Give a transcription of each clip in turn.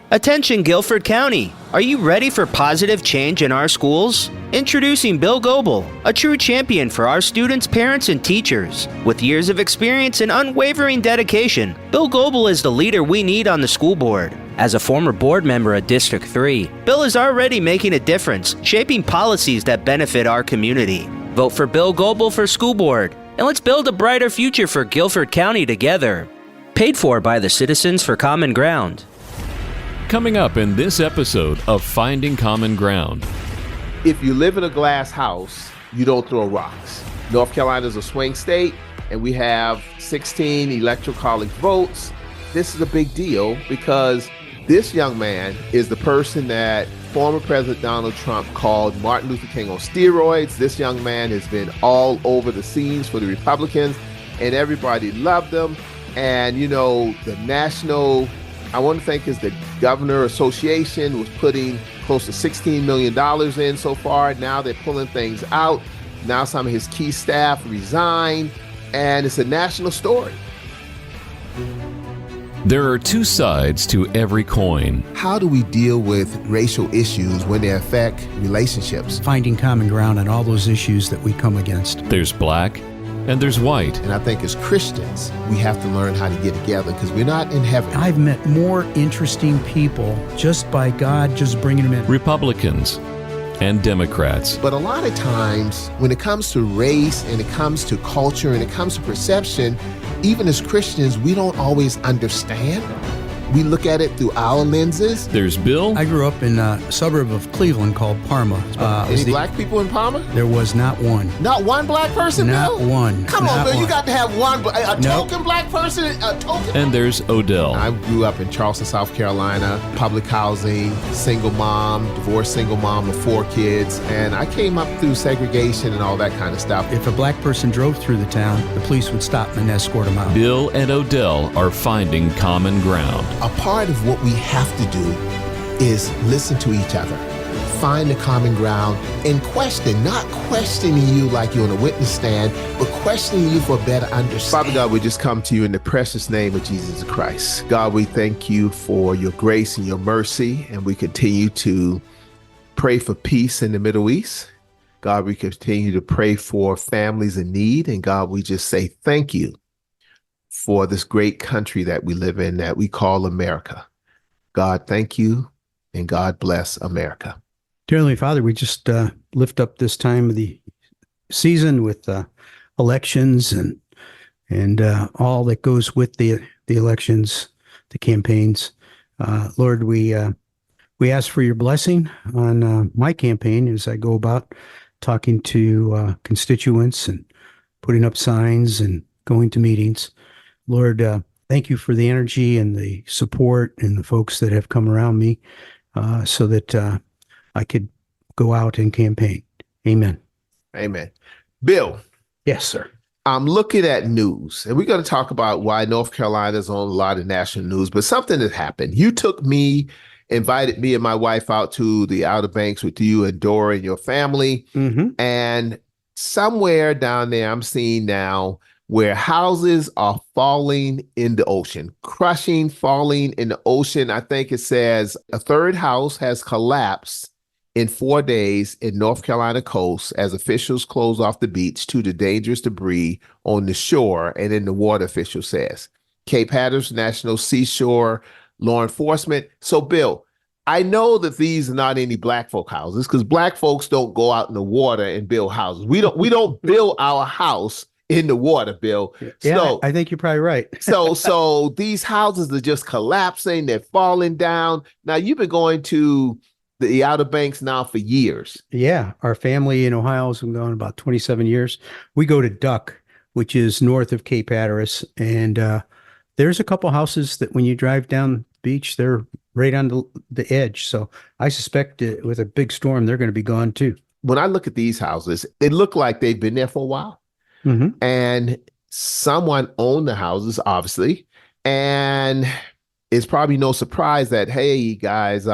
Attention Guilford County! Are you ready for positive change in our schools? Introducing Bill Goebel, a true champion for our students, parents, and teachers. With years of experience and unwavering dedication, Bill Goebel is the leader we need on the school board. As a former board member at District 3, Bill is already making a difference, shaping policies that benefit our community. Vote for Bill Goebel for school board, and let's build a brighter future for Guilford County together. Paid for by the Citizens for Common Ground. Coming up in this episode of Finding Common Ground. If you live in a glass house, you don't throw rocks. North Carolina is a swing state, and we have 16 electoral college votes. This is a big deal because this young man is the person that former President Donald Trump called Martin Luther King on steroids. This young man has been all over the scenes for the Republicans, and everybody loved him. And, you know, the national, I want to think is the Governor Association was putting close to $16 million in so far. Now they're pulling things out. Now some of his key staff resigned, and it's a national story. There are two sides to every coin. How do we deal with racial issues when they affect relationships? Finding common ground on all those issues that we come against. There's black and there's white. And I think as Christians, we have to learn how to get together because we're not in heaven. I've met more interesting people just by God just bringing them in. Republicans and Democrats. But a lot of times when it comes to race and it comes to culture and it comes to perception, even as Christians, we don't always understand. We look at it through our lenses. There's Bill. I grew up in a suburb of Cleveland called Parma. Any black people in Palmer? There was not one. Not one black person, Not Bill? one. Come on, Not Bill, you one. got to have one, a Nope. token black person, a token. And there's Odell. I grew up in Charleston, South Carolina, public housing, single mom, divorced single mom of 4 kids, and I came up through segregation and all that kind of stuff. If a black person drove through the town, the police would stop and escort them out. Bill and Odell are finding common ground. A part of what we have to do is listen to each other, find the common ground, and question, not questioning you like you're on a witness stand, but questioning you for a better understanding. Father God, we just come to you in the precious name of Jesus Christ. God, we thank you for your grace and your mercy, and we continue to pray for peace in the Middle East. God, we continue to pray for families in need, and God, we just say thank you for this great country that we live in that we call America. God, thank you, and God bless America. Dear Heavenly Father, we just lift up this time of the season with elections and all that goes with the elections, the campaigns. Lord, we ask for your blessing on my campaign as I go about talking to constituents and putting up signs and going to meetings. Lord, thank you for the energy and the support and the folks that have come around me so that I could go out and campaign. Amen. Amen. Bill. Yes, sir. I'm looking at news, and we're going to talk about why North Carolina is on a lot of national news, but something that happened. You invited me and my wife out to the Outer Banks with you and Dora and your family. Mm-hmm. And somewhere down there, I'm seeing now where houses are falling in the ocean, falling in the ocean. I think it says a third house has collapsed in 4 days in North Carolina coast as officials close off the beach to the dangerous debris on the shore and in the water, official says. Cape Hatteras National Seashore Law Enforcement. So, Bill, I know that these are not any black folk houses because black folks don't go out in the water and build houses. We don't build our house in the water, Bill. Yeah, So, I think you're probably right. so these houses are just collapsing. They're falling down. Now, you've been going to the Outer Banks now for years. Yeah, our family in Ohio has been going about 27 years. We go to Duck, which is north of Cape Hatteras, and there's a couple houses that when you drive down the beach, they're right on the edge. So I suspect with a big storm, they're going to be gone too. When I look at these houses, they look like they've been there for a while. Mm-hmm. And someone owned the houses, obviously. And it's probably no surprise that, hey, guys,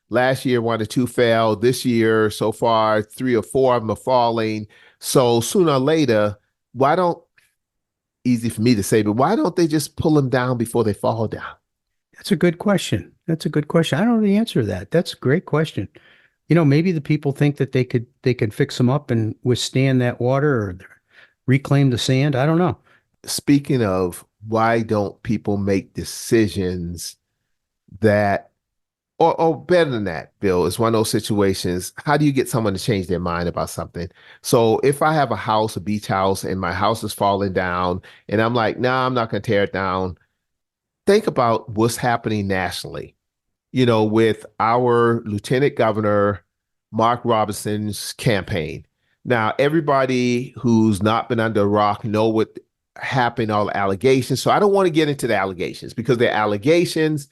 last year 1 or 2 fell. This year, so far, 3 or 4 of them are falling. So sooner or later, easy for me to say, but why don't they just pull them down before they fall down? That's a good question. That's a good question. I don't know the answer to that. That's a great question. You know, maybe the people think that they could fix them up and withstand that water or reclaim the sand. I don't know. Speaking of, why don't people make decisions that, or better than that, Bill, it's one of those situations. How do you get someone to change their mind about something? So if I have a house, a beach house, and my house is falling down, and I'm like, nah, I'm not going to tear it down. Think about what's happening nationally, with our Lieutenant Governor, Mark Robinson's campaign. Now, everybody who's not been under a rock know what happened, all the allegations. So I don't want to get into the allegations because they're allegations,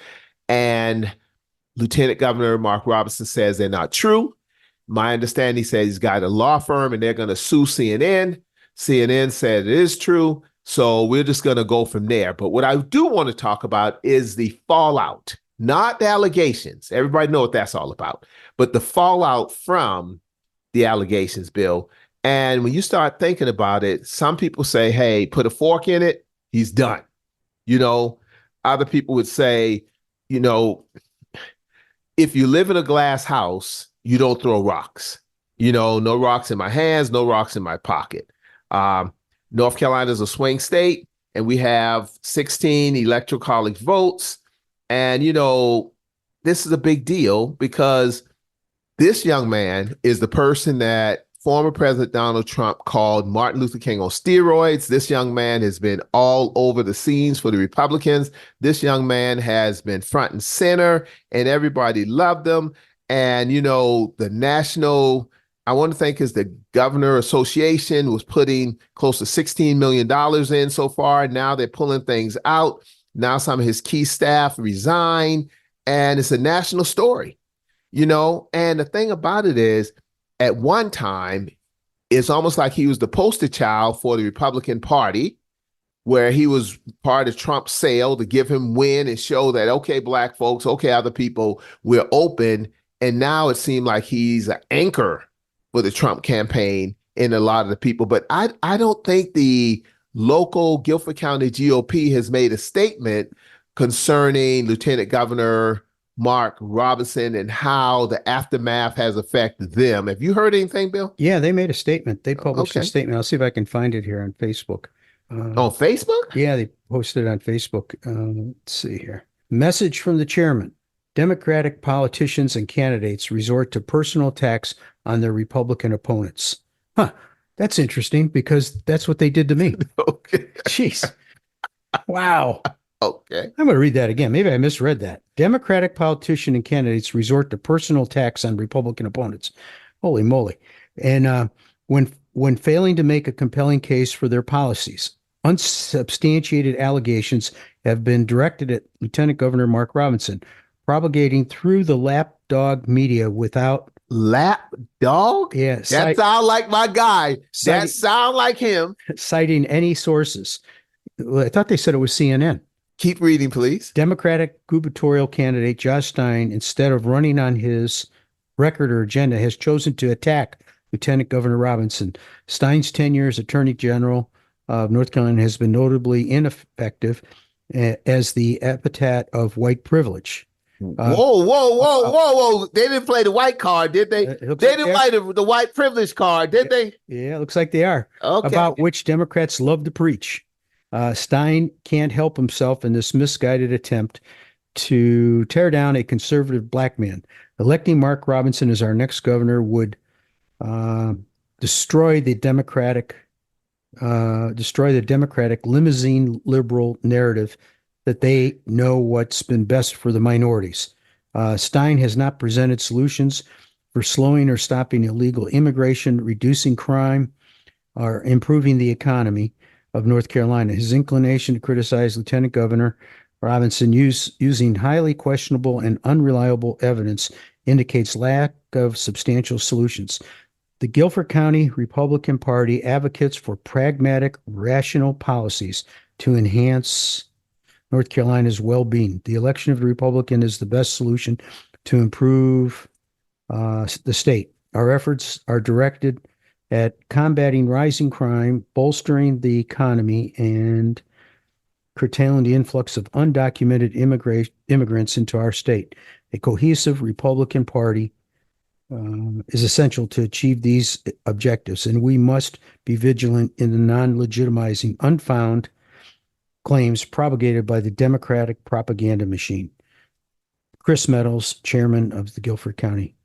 and Lieutenant Governor Mark Robinson says they're not true. My understanding, he says he's got a law firm and they're going to sue CNN. CNN said it is true. So we're just going to go from there. But what I do want to talk about is the fallout, not the allegations. Everybody know what that's all about, but the fallout from the allegations, Bill. And when you start thinking about it, some people say, hey, put a fork in it, he's done. Other people would say, if you live in a glass house, you don't throw rocks. No rocks in my hands, no rocks in my pocket. North Carolina is a swing state, and we have 16 electoral college votes. And, this is a big deal because this young man is the person that former President Donald Trump called Martin Luther King on steroids. This young man has been all over the scenes for the Republicans. This young man has been front and center, and everybody loved him. And, the national, I want to think, is the Governor Association was putting close to $16 million in so far. Now they're pulling things out. Now some of his key staff resign, and it's a national story, and the thing about it is, at one time, it's almost like he was the poster child for the Republican Party, where he was part of Trump's sale to give him win and show that, okay, Black folks, okay, other people, we're open. And now it seemed like he's an anchor for the Trump campaign in a lot of the people. But I don't think the local Guilford County GOP has made a statement concerning Lieutenant Governor Mark Robinson and how the aftermath has affected them. Have you heard anything, Bill? Yeah, they made a statement. They published a statement. I'll see if I can find it here on Facebook. On Facebook? Yeah, they posted it on Facebook. Let's see here. Message from the chairman. Democratic politicians and candidates resort to personal attacks on their Republican opponents. Huh. That's interesting because that's what they did to me. Okay. Jeez. Wow. Okay. I'm going to read that again. Maybe I misread that. Democratic politician and candidates resort to personal attacks on Republican opponents. Holy moly. And when failing to make a compelling case for their policies, unsubstantiated allegations have been directed at Lieutenant Governor Mark Robinson, propagating through the lapdog media without... Lapdog? Yeah. That sounds like my guy. That sounds like him. Citing any sources. I thought they said it was CNN. Keep reading, please. Democratic gubernatorial candidate Josh Stein, instead of running on his record or agenda, has chosen to attack Lieutenant Governor Robinson. Stein's tenure as Attorney General of North Carolina has been notably ineffective as the epithet of white privilege. Whoa. They didn't play the white card, did they? They didn't play the white privilege card, did they? Yeah, it looks like they are. Okay. About which Democrats love to preach. Stein can't help himself in this misguided attempt to tear down a conservative Black man. Electing Mark Robinson as our next governor would destroy the Democratic limousine liberal narrative that they know what's been best for the minorities. Stein has not presented solutions for slowing or stopping illegal immigration, reducing crime, or improving the economy of North Carolina. His inclination to criticize Lieutenant Governor Robinson using highly questionable and unreliable evidence indicates lack of substantial solutions. The Guilford County Republican Party advocates for pragmatic, rational policies to enhance North Carolina's well-being. The election of the Republican is the best solution to improve the state. Our efforts are directed at combating rising crime, bolstering the economy, and curtailing the influx of undocumented immigrants into our state. A cohesive Republican Party is essential to achieve these objectives, and we must be vigilant in the non-legitimizing, unfounded claims propagated by the Democratic propaganda machine. Chris Meadows, chairman of the Guilford County.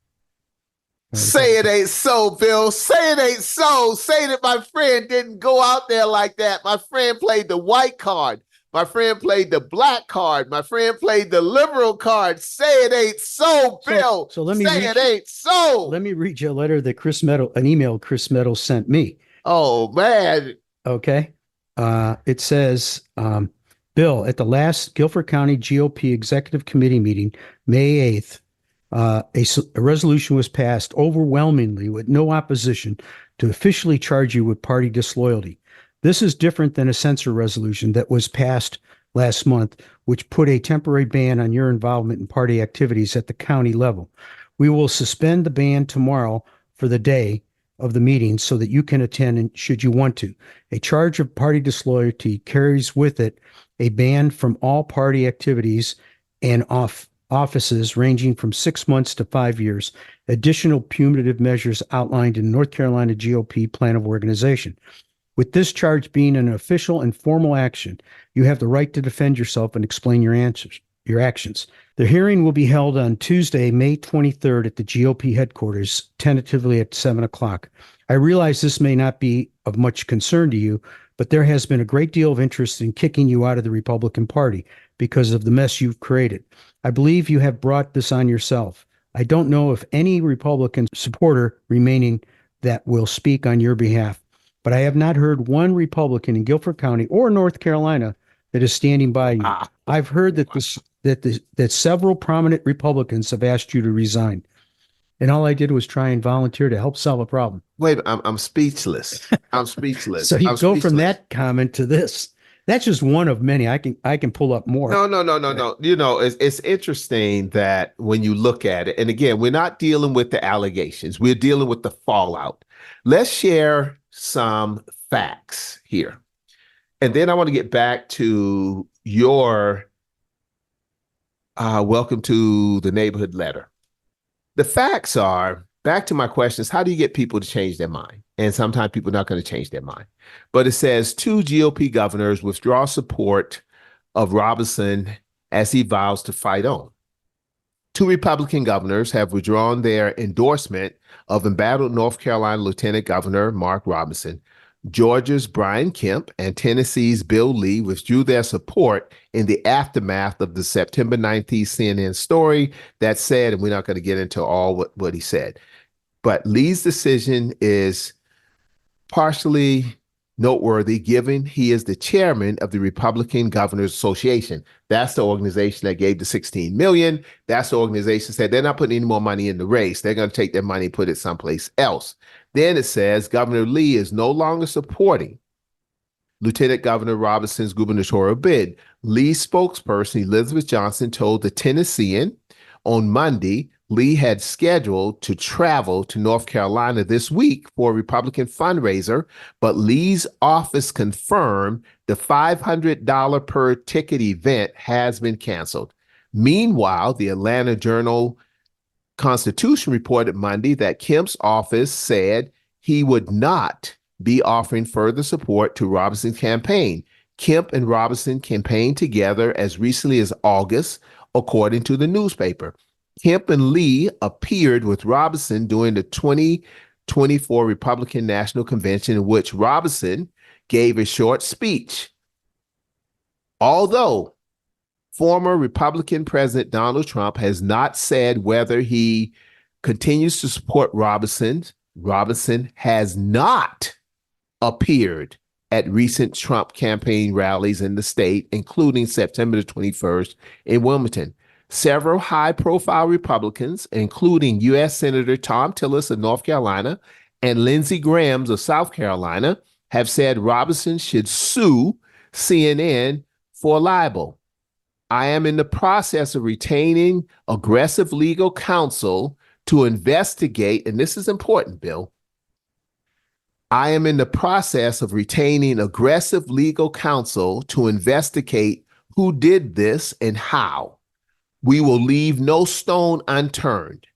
Say it ain't so, Bill. Say it ain't so. Say that my friend didn't go out there like that. My friend played the white card. My friend played the black card. My friend played the liberal card. Say it ain't so, Bill. So let me say it ain't so. Let me read you a letter that an email Chris Meadows sent me. Oh, man. Okay. It says, Bill, at the last Guilford County GOP Executive Committee meeting, May 8th, a resolution was passed overwhelmingly with no opposition to officially charge you with party disloyalty. This is different than a censure resolution that was passed last month, which put a temporary ban on your involvement in party activities at the county level. We will suspend the ban tomorrow for the day of the meeting so that you can attend should you want to. A charge of party disloyalty carries with it a ban from all party activities and offices ranging from 6 months to 5 years. Additional punitive measures outlined in North Carolina GOP plan of organization. With this charge being an official and formal action, you have the right to defend yourself and explain your actions. The hearing will be held on Tuesday, May 23rd at the GOP headquarters, tentatively at 7 o'clock. I realize this may not be of much concern to you, but there has been a great deal of interest in kicking you out of the Republican Party because of the mess you've created. I believe you have brought this on yourself. I don't know if any Republican supporter remaining that will speak on your behalf, but I have not heard one Republican in Guilford County or North Carolina that is standing by you. I've heard that several prominent Republicans have asked you to resign, and all I did was try and volunteer to help solve a problem. Wait, I'm speechless. I'm speechless. So you I'm go speechless. from that comment to this. That's just one of many. I can pull up more. No. You know, it's interesting that when you look at it, and again, we're not dealing with the allegations. We're dealing with the fallout. Let's share some facts here. And then I want to get back to your welcome to the neighborhood letter. The facts are, back to my questions, how do you get people to change their mind? And sometimes people are not going to change their mind. But it says 2 GOP governors withdraw support of Robinson as he vows to fight on. 2 Republican governors have withdrawn their endorsement of embattled North Carolina Lieutenant Governor Mark Robinson. Georgia's Brian Kemp and Tennessee's Bill Lee withdrew their support in the aftermath of the September 19th CNN story that said, and we're not going to get into all what he said, but Lee's decision is partially noteworthy given he is the chairman of the Republican Governors Association. That's the organization that gave the $16 million. That's the organization that said they're not putting any more money in the race. They're going to take their money and put it someplace else. Then it says Governor Lee is no longer supporting Lieutenant Governor Robinson's gubernatorial bid. Lee's spokesperson, Elizabeth Johnson, told the Tennessean on Monday Lee had scheduled to travel to North Carolina this week for a Republican fundraiser, but Lee's office confirmed the $500 per ticket event has been canceled. Meanwhile, the Atlanta Journal-Constitution reported Monday that Kemp's office said he would not be offering further support to Robinson's campaign. Kemp and Robinson campaigned together as recently as August, according to the newspaper. Kemp and Lee appeared with Robinson during the 2024 Republican National Convention, in which Robinson gave a short speech. Although former Republican President Donald Trump has not said whether he continues to support Robinson has not appeared at recent Trump campaign rallies in the state, including September the 21st in Wilmington. Several high-profile Republicans, including U.S. Senator Thom Tillis of North Carolina and Lindsey Graham of South Carolina, have said Robinson should sue CNN for libel. I am in the process of retaining aggressive legal counsel to investigate, and this is important, Bill, I am in the process of retaining aggressive legal counsel to investigate who did this and how. We will leave no stone unturned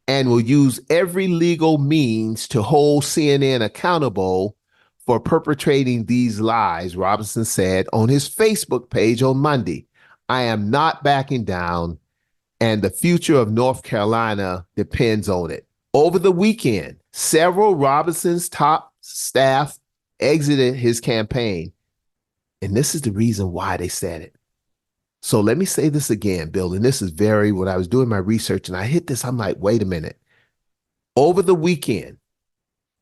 and will use every legal means to hold CNN accountable for perpetrating these lies, Robinson said on his Facebook page on Monday. I am not backing down, and the future of North Carolina depends on it. Over the weekend, several Robinson's top staff exited his campaign, and this is the reason why they said it. So let me say this again, Bill, and this is when I was doing my research and I hit this, I'm like, wait a minute. Over the weekend,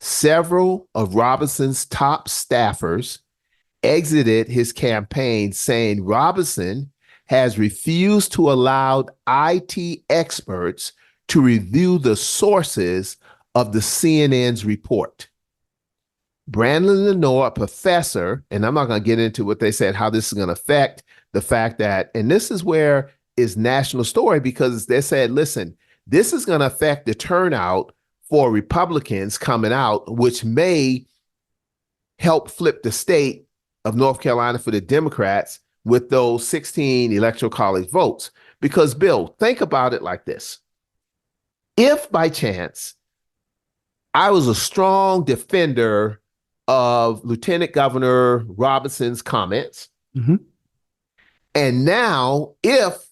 several of Robinson's top staffers exited his campaign, saying Robinson has refused to allow IT experts to review the sources of the CNN's report. Brandon Lenore, a professor, and I'm not going to get into what they said, how this is going to affect the fact that, and this is where is national story, because they said, listen, this is going to affect the turnout for Republicans coming out, which may help flip the state of North Carolina for the Democrats with those 16 electoral college votes. Because, Bill, think about it like this. If by chance I was a strong defender of Lieutenant Governor Robinson's comments, and now if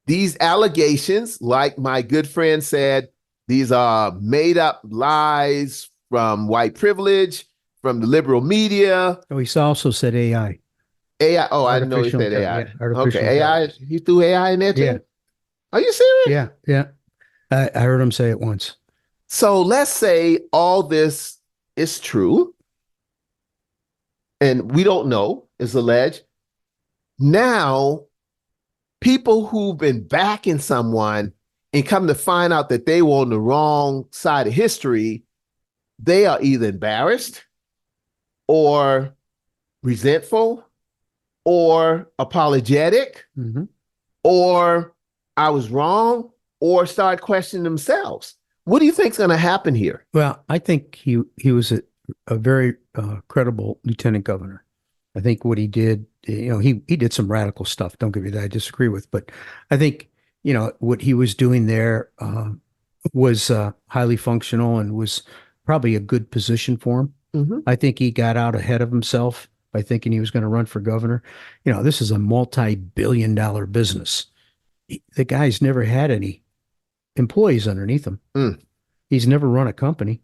these allegations, like my good friend said, these are made up lies from white privilege, from the liberal media. Oh, he also said AI. AI. Oh, I didn't know he said AI. Yeah, artificial okay, AI. He threw AI in there too? Yeah. Are you serious? Yeah. I heard him say it once. So let's say all this is true, and we don't know, is alleged. Now, people who've been backing someone and come to find out that they were on the wrong side of history, they are either embarrassed or resentful or apologetic or I was wrong or start questioning themselves. What do you think is going to happen here? Well, I think he was a very credible lieutenant governor. I think what he did, he did some radical stuff. Don't get me that I disagree with, but I think, what he was doing there was highly functional and was probably a good position for him. I think he got out ahead of himself by thinking he was going to run for governor. This is a multi-billion-dollar business. The guy's never had any employees underneath him. He's never run a company.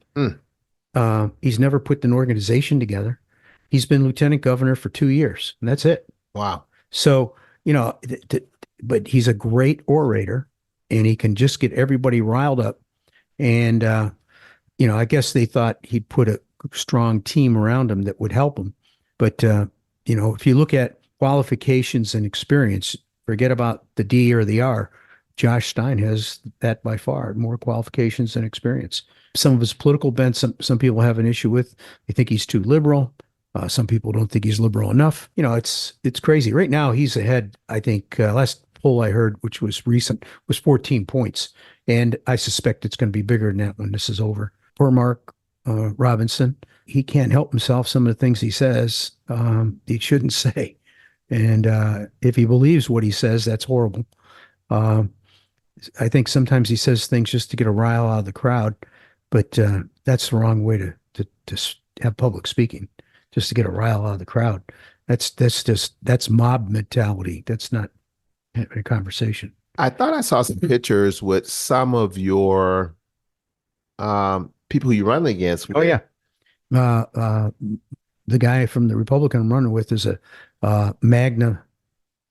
He's never put an organization together. He's been lieutenant governor for 2 years, and that's it. Wow. So, but he's a great orator, and he can just get everybody riled up. And, I guess they thought he'd put a strong team around him that would help him. But, if you look at qualifications and experience, forget about the D or the R. Josh Stein has that by far, more qualifications and experience. Some of his political bent, some people have an issue with. They think he's too liberal. Some people don't think he's liberal enough. It's crazy. Right now, he's ahead, I think, last poll I heard, which was recent, was 14 points. And I suspect it's going to be bigger than that when this is over. Poor Mark Robinson, he can't help himself. Some of the things he says, he shouldn't say. And if he believes what he says, that's horrible. I think sometimes he says things just to get a rile out of the crowd, but that's the wrong way to have public speaking, just to get a rile out of the crowd. That's mob mentality. That's not having a conversation. I thought I saw some pictures with some of your people who you run against. Oh yeah, the guy from the Republican I'm running with is a Magna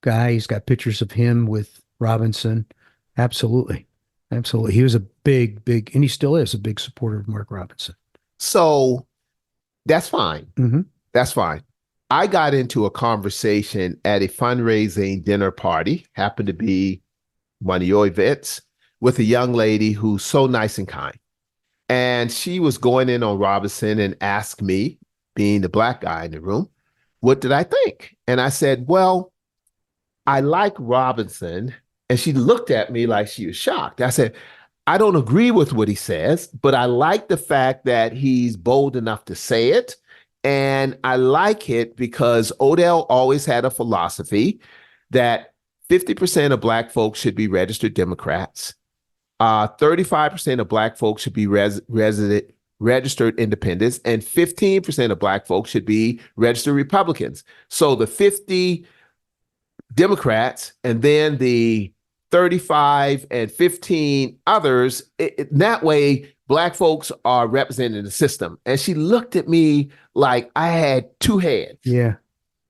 guy. He's got pictures of him with Robinson. Absolutely. He was a big, and he still is a big supporter of Mark Robinson. So that's fine. Mm-hmm. That's fine. I got into a conversation at a fundraising dinner party, happened to be one of your events, with a young lady who's so nice and kind. And she was going in on Robinson and asked me, being the black guy in the room, what did I think? And I said, well, I like Robinson. And she looked at me like she was shocked. I said, I don't agree with what he says, but I like the fact that he's bold enough to say it. And I like it because Odell always had a philosophy that 50% of Black folks should be registered Democrats. 35% of Black folks should be registered independents, and 15% of Black folks should be registered Republicans. So the 50 Democrats and then the 35 and 15 others, that way Black folks are represented in the system. And she looked at me like I had two heads. Yeah.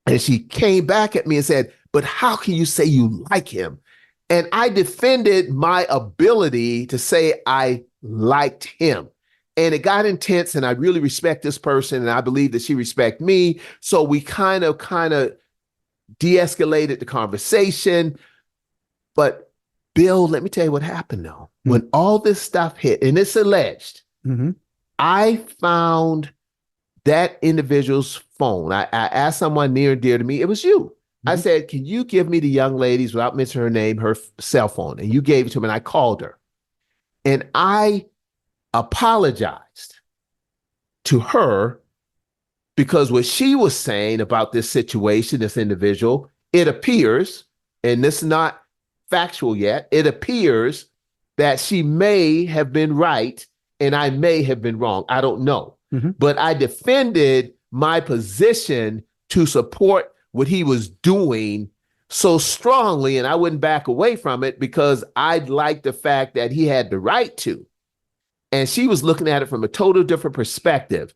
And she came back at me and said, but how can you say you like him? And I defended my ability to say I liked him. And it got intense, and I really respect this person, and I believe that she respects me. So we kind of de-escalated the conversation. But Bill, let me tell you what happened though. Mm-hmm. When all this stuff hit, and it's alleged, mm-hmm. I found that individual's phone. I asked someone near and dear to me, it was you. I said, can you give me the young lady's, without mentioning her name, her cell phone? And you gave it to me, and I called her. And I apologized to her because what she was saying about this situation, this individual, it appears, and this is not factual yet, it appears that she may have been right and I may have been wrong. I don't know. Mm-hmm. But I defended my position to support what he was doing so strongly, and I wouldn't back away from it because I liked the fact that he had the right to. And she was looking at it from a total different perspective.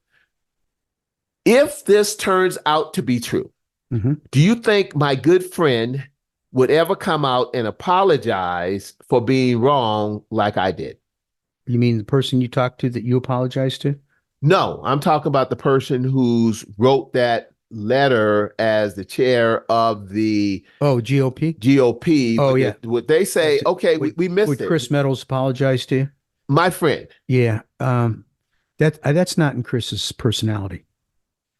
If this turns out to be true, mm-hmm. do you think my good friend would ever come out and apologize for being wrong like I did? You mean the person you talked to that you apologized to? No, I'm talking about the person who's wrote that letter as the chair of the GOP. Oh, yeah. Would they say, okay, we missed it. Would Chris Meadows apologize to you? My friend. Yeah. That's not in Chris's personality.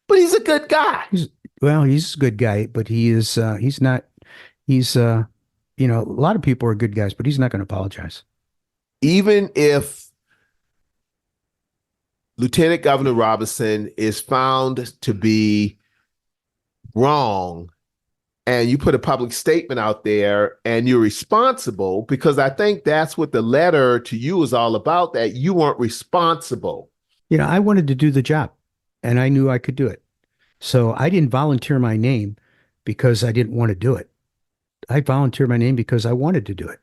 But he's a good guy. He's a good guy, but he's not, a lot of people are good guys, but he's not going to apologize. Even if Lieutenant Governor Robinson is found to be wrong and you put a public statement out there and you're responsible, because I think that's what the letter to you is all about, that you weren't responsible. I wanted to do the job and I knew I could do it. So I didn't volunteer my name because I didn't want to do it. I volunteered my name because I wanted to do it.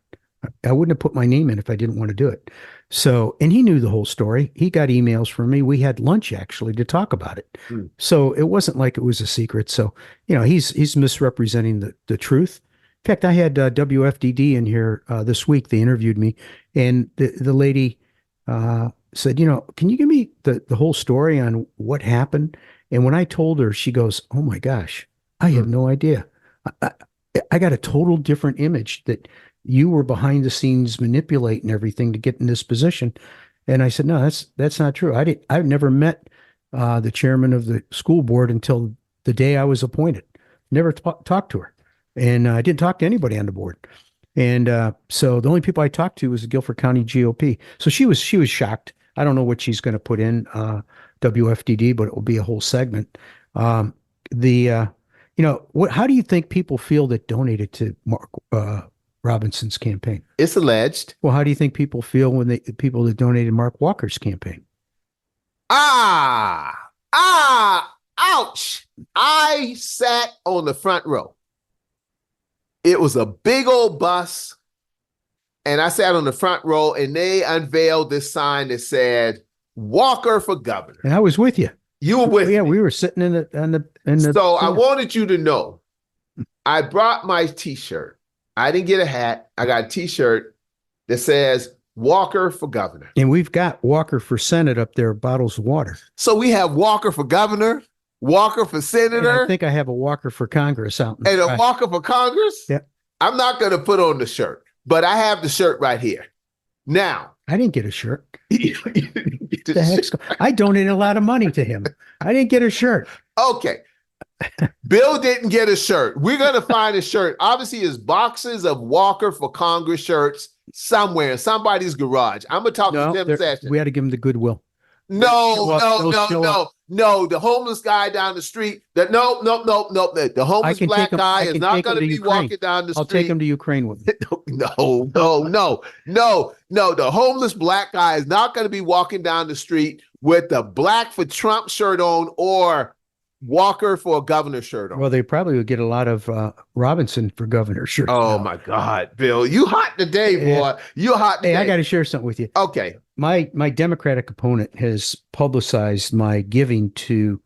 I wouldn't have put my name in if I didn't want to do it. So, and he knew the whole story. He got emails from me. We had lunch actually to talk about it. Mm. So it wasn't like it was a secret. So, he's misrepresenting the truth. In fact, I had WFDD in here this week. They interviewed me, and the lady said, can you give me the whole story on what happened? And when I told her, she goes, oh my gosh, I have no idea. I got a total different image that you were behind the scenes manipulating everything to get in this position. And I said, no, that's not true. I've never met the chairman of the school board until the day I was appointed. Never talked to her. And I didn't talk to anybody on the board. And so the only people I talked to was the Guilford County GOP. So she was shocked. I don't know what she's going to put in WFDD, but it will be a whole segment. How do you think people feel that donated to Mark Robinson's campaign? It's alleged. Well, how do you think people feel when people that donated Mark Walker's campaign? Ouch. I sat on the front row. It was a big old bus, and I sat on the front row, and they unveiled this sign that said, Walker for governor. And I was with you. You were with me. Yeah, we were sitting in the. So I wanted you to know, I brought my T-shirt. I didn't get a hat. I got a T-shirt that says Walker for governor. And we've got Walker for Senate up there, bottles of water. So we have Walker for governor, Walker for senator. And I think I have a Walker for Congress out. And a Walker for Congress? Yeah. I'm not going to put on the shirt, but I have the shirt right here. Now. I didn't get a shirt. The heck's I donated a lot of money to him. I didn't get a shirt. Okay. Bill didn't get a shirt. We're going to find a shirt. Obviously, there's boxes of Walker for Congress shirts somewhere in somebody's garage. I'm going to talk to Tim Sessions. We had to give him the Goodwill. No. The homeless guy down the street. No. The homeless black guy is not going to be walking down the street. I'll take him to Ukraine with me. No. The homeless black guy is not going to be walking down the street with the Black for Trump shirt on or Walker for a governor shirt on. Well, they probably would get a lot of Robinson for governor shirts. Oh, my God, Bill. You hot today, boy. Yeah. You hot today. Hey, I got to share something with you. Okay. My Democratic opponent has publicized my giving to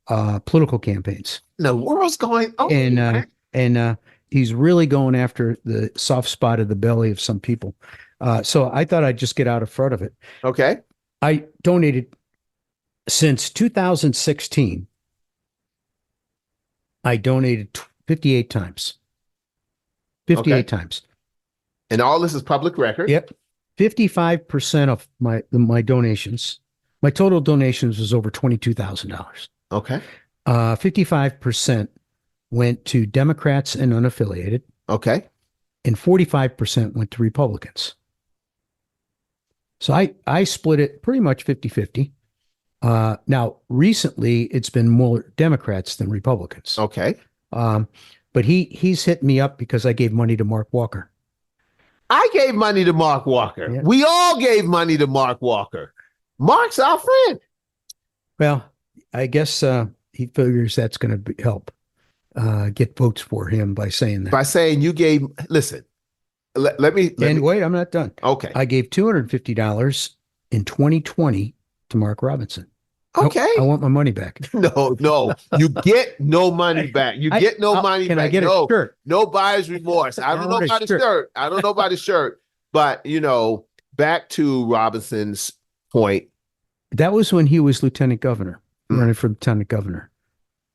political campaigns. The world's going on. And he's really going after the soft spot of the belly of some people. So I thought I'd just get out in front of it. Okay. I donated since 2016. I donated 58 times. 58 times. And all this is public record? Yep. 55% of my donations, my total donations was over $22,000. Okay. 55% went to Democrats and unaffiliated. Okay. And 45% went to Republicans. So I split it pretty much 50-50. Now, recently, it's been more Democrats than Republicans. Okay. But he's hit me up because I gave money to Mark Walker. I gave money to Mark Walker. Yeah. We all gave money to Mark Walker. Mark's our friend. Well, I guess he figures that's going to help get votes for him by saying that. By saying you gave, listen, let me. Wait, I'm not done. Okay. I gave $250 in 2020 to Mark Robinson. Okay. I want my money back. No. You get no money back. Get no money back. Can I get a shirt? No buyer's remorse. I don't know about a shirt. I don't know about a shirt. But, back to Robinson's point. That was when he was lieutenant governor, running for lieutenant governor.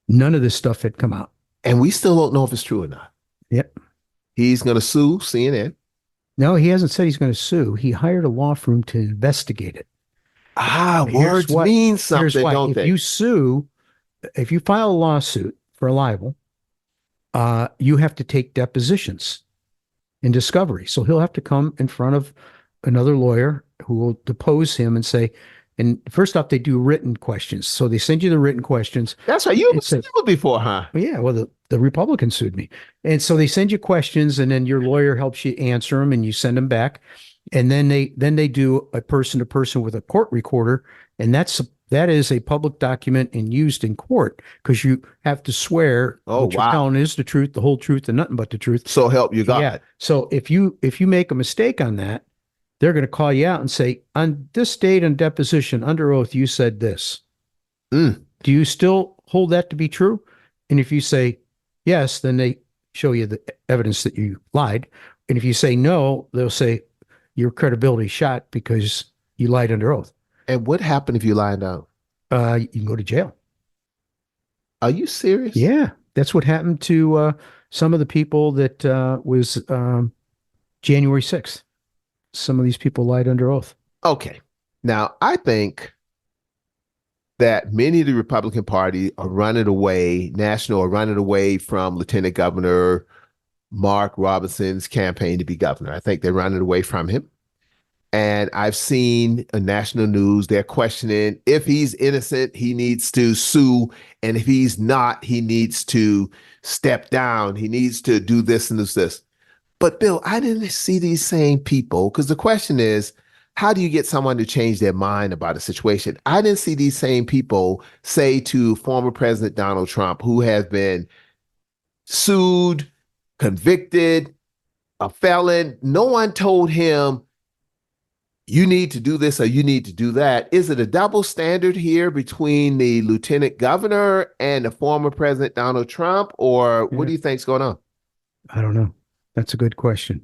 None of this stuff had come out. And we still don't know if it's true or not. Yep. He's going to sue CNN. No, he hasn't said he's going to sue. He hired a law firm to investigate it. Words mean something, don't they? If you file a lawsuit for libel, you have to take depositions in discovery. So he'll have to come in front of another lawyer who will depose him and say, and first off, they do written questions. So they send you the written questions. That's right. You've been sued before, huh? Yeah. Well, the Republicans sued me. And so they send you questions and then your lawyer helps you answer them and you send them back. And then they do a person to person with a court recorder. And that is a public document and used in court because you have to swear what you're telling is the truth, the whole truth, and nothing but the truth. So help you God. Yeah. So if you make a mistake on that, they're going to call you out and say, on this date and deposition under oath, you said this. Do you still hold that to be true? And if you say yes, then they show you the evidence that you lied. And if you say no, they'll say your credibility shot because you lied under oath. And what happened if you lied out? You can go to jail. Are you serious? Yeah. That's what happened to some of the people that was January 6th. Some of these people lied under oath. Okay. Now, I think that many of the Republican Party are running away from Lieutenant Governor Mark Robinson's campaign to be governor. I think they're running away from him. And I've seen in national news, they're questioning if he's innocent, he needs to sue. And if he's not, he needs to step down. He needs to do this and this. But Bill, I didn't see these same people because the question is, how do you get someone to change their mind about a situation? I didn't see these same people say to former President Donald Trump, who has been sued, convicted, a felon. No one told him, you need to do this or you need to do that. Is it a double standard here between the lieutenant governor and the former President Donald Trump? Or what do you think's going on? I don't know. That's a good question.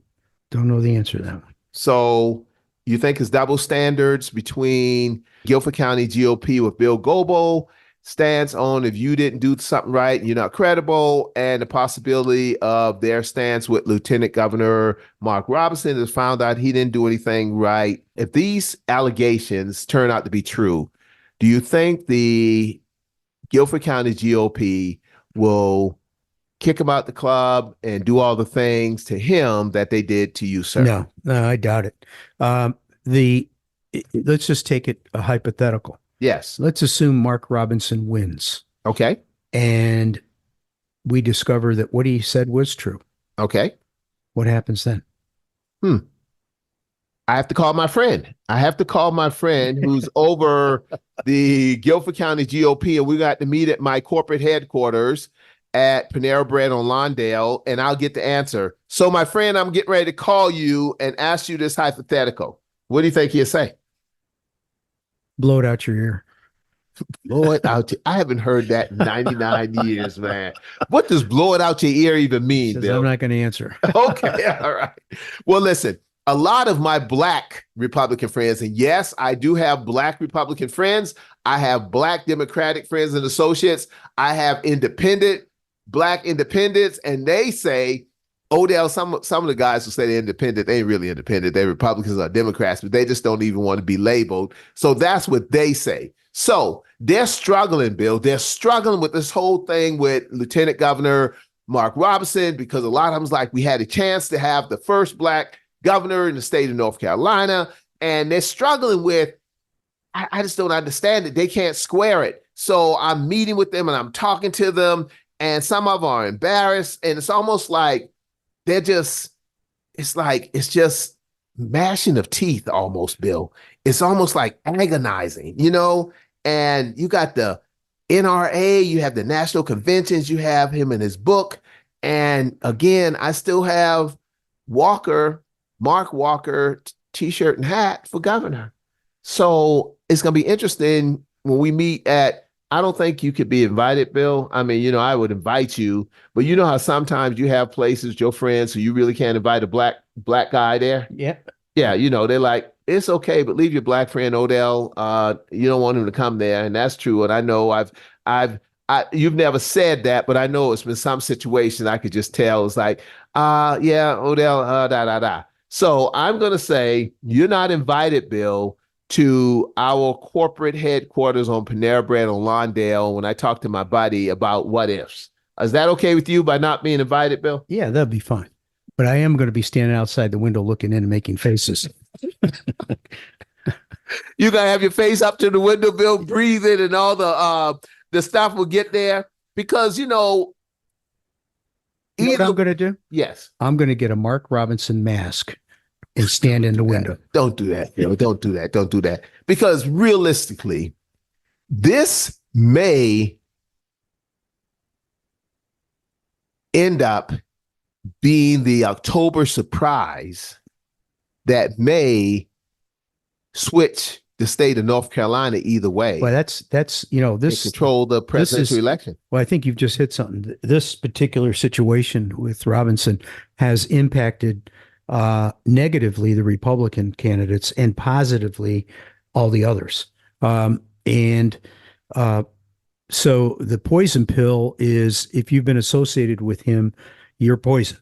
Don't know the answer to that one. So you think it's double standards between Guilford County GOP with Bill Goebel stance on if you didn't do something right, you're not credible, and the possibility of their stance with Lieutenant Governor Mark Robinson has found out he didn't do anything right. If these allegations turn out to be true, do you think the Guilford County GOP will kick him out the club and do all the things to him that they did to you, sir? No, I doubt it. Let's just take it a hypothetical. Yes. Let's assume Mark Robinson wins, Okay. and we discover that what he said was true. Okay. What happens then? I have to call my friend. Who's over the Guilford County GOP, and we got to meet at my corporate headquarters at Panera Bread on Lawndale, and I'll get the answer. So, my friend, I'm getting ready to call you and ask you this hypothetical. What do you think he'll say? Blow it out your ear. Blow it out. I haven't heard that in 99 years, man. What does blow it out your ear even mean, Says, Bill? I'm not going to answer. Okay, all right. Well, listen, a lot of my Black Republican friends, and yes, I do have Black Republican friends. I have Black Democratic friends and associates. I have Black independents, and they say, Odell, some of the guys who say they're independent, they ain't really independent. They're Republicans or Democrats, but they just don't even want to be labeled. So that's what they say. So they're struggling, Bill. They're struggling with this whole thing with Lieutenant Governor Mark Robinson, because a lot of them's like, we had a chance to have the first Black governor in the state of North Carolina, and they're struggling with, I just don't understand it. They can't square it. So I'm meeting with them and I'm talking to them, and some of them are embarrassed, and it's almost like it's just mashing of teeth almost, Bill. It's almost like agonizing, and you got the NRA, you have the national conventions, you have him in his book. And again, I still have Mark Walker, t-shirt and hat for governor. So it's going to be interesting when we meet I don't think you could be invited, Bill. I mean, I would invite you, but you know how sometimes you have places, your friends, who you really can't invite a black guy there? Yeah. Yeah, they're like, it's okay, but leave your Black friend Odell. You don't want him to come there, and that's true. And I know you've never said that, but I know it's been some situations I could just tell. It's like, yeah, Odell, da. So I'm gonna say you're not invited, Bill, to our corporate headquarters on Panera Bread on Lawndale when I talk to my buddy about what ifs. Is that okay with you by not being invited, Bill? Yeah, that'd be fine. But I am going to be standing outside the window looking in and making faces. You gotta have your face up to the window, Bill, breathing, and all the stuff will get there, because You know what I'm going to do? Yes. I'm going to get a Mark Robinson mask and stand in the window. Don't do that, Bill. Don't do that. Don't do that. Because realistically, this may end up being the October surprise that may switch the state of North Carolina either way. Well, that's this control the presidential election. Well, I think you've just hit something. This particular situation with Robinson has impacted negatively the Republican candidates and positively all the others. So the poison pill is, if you've been associated with him, you're poison.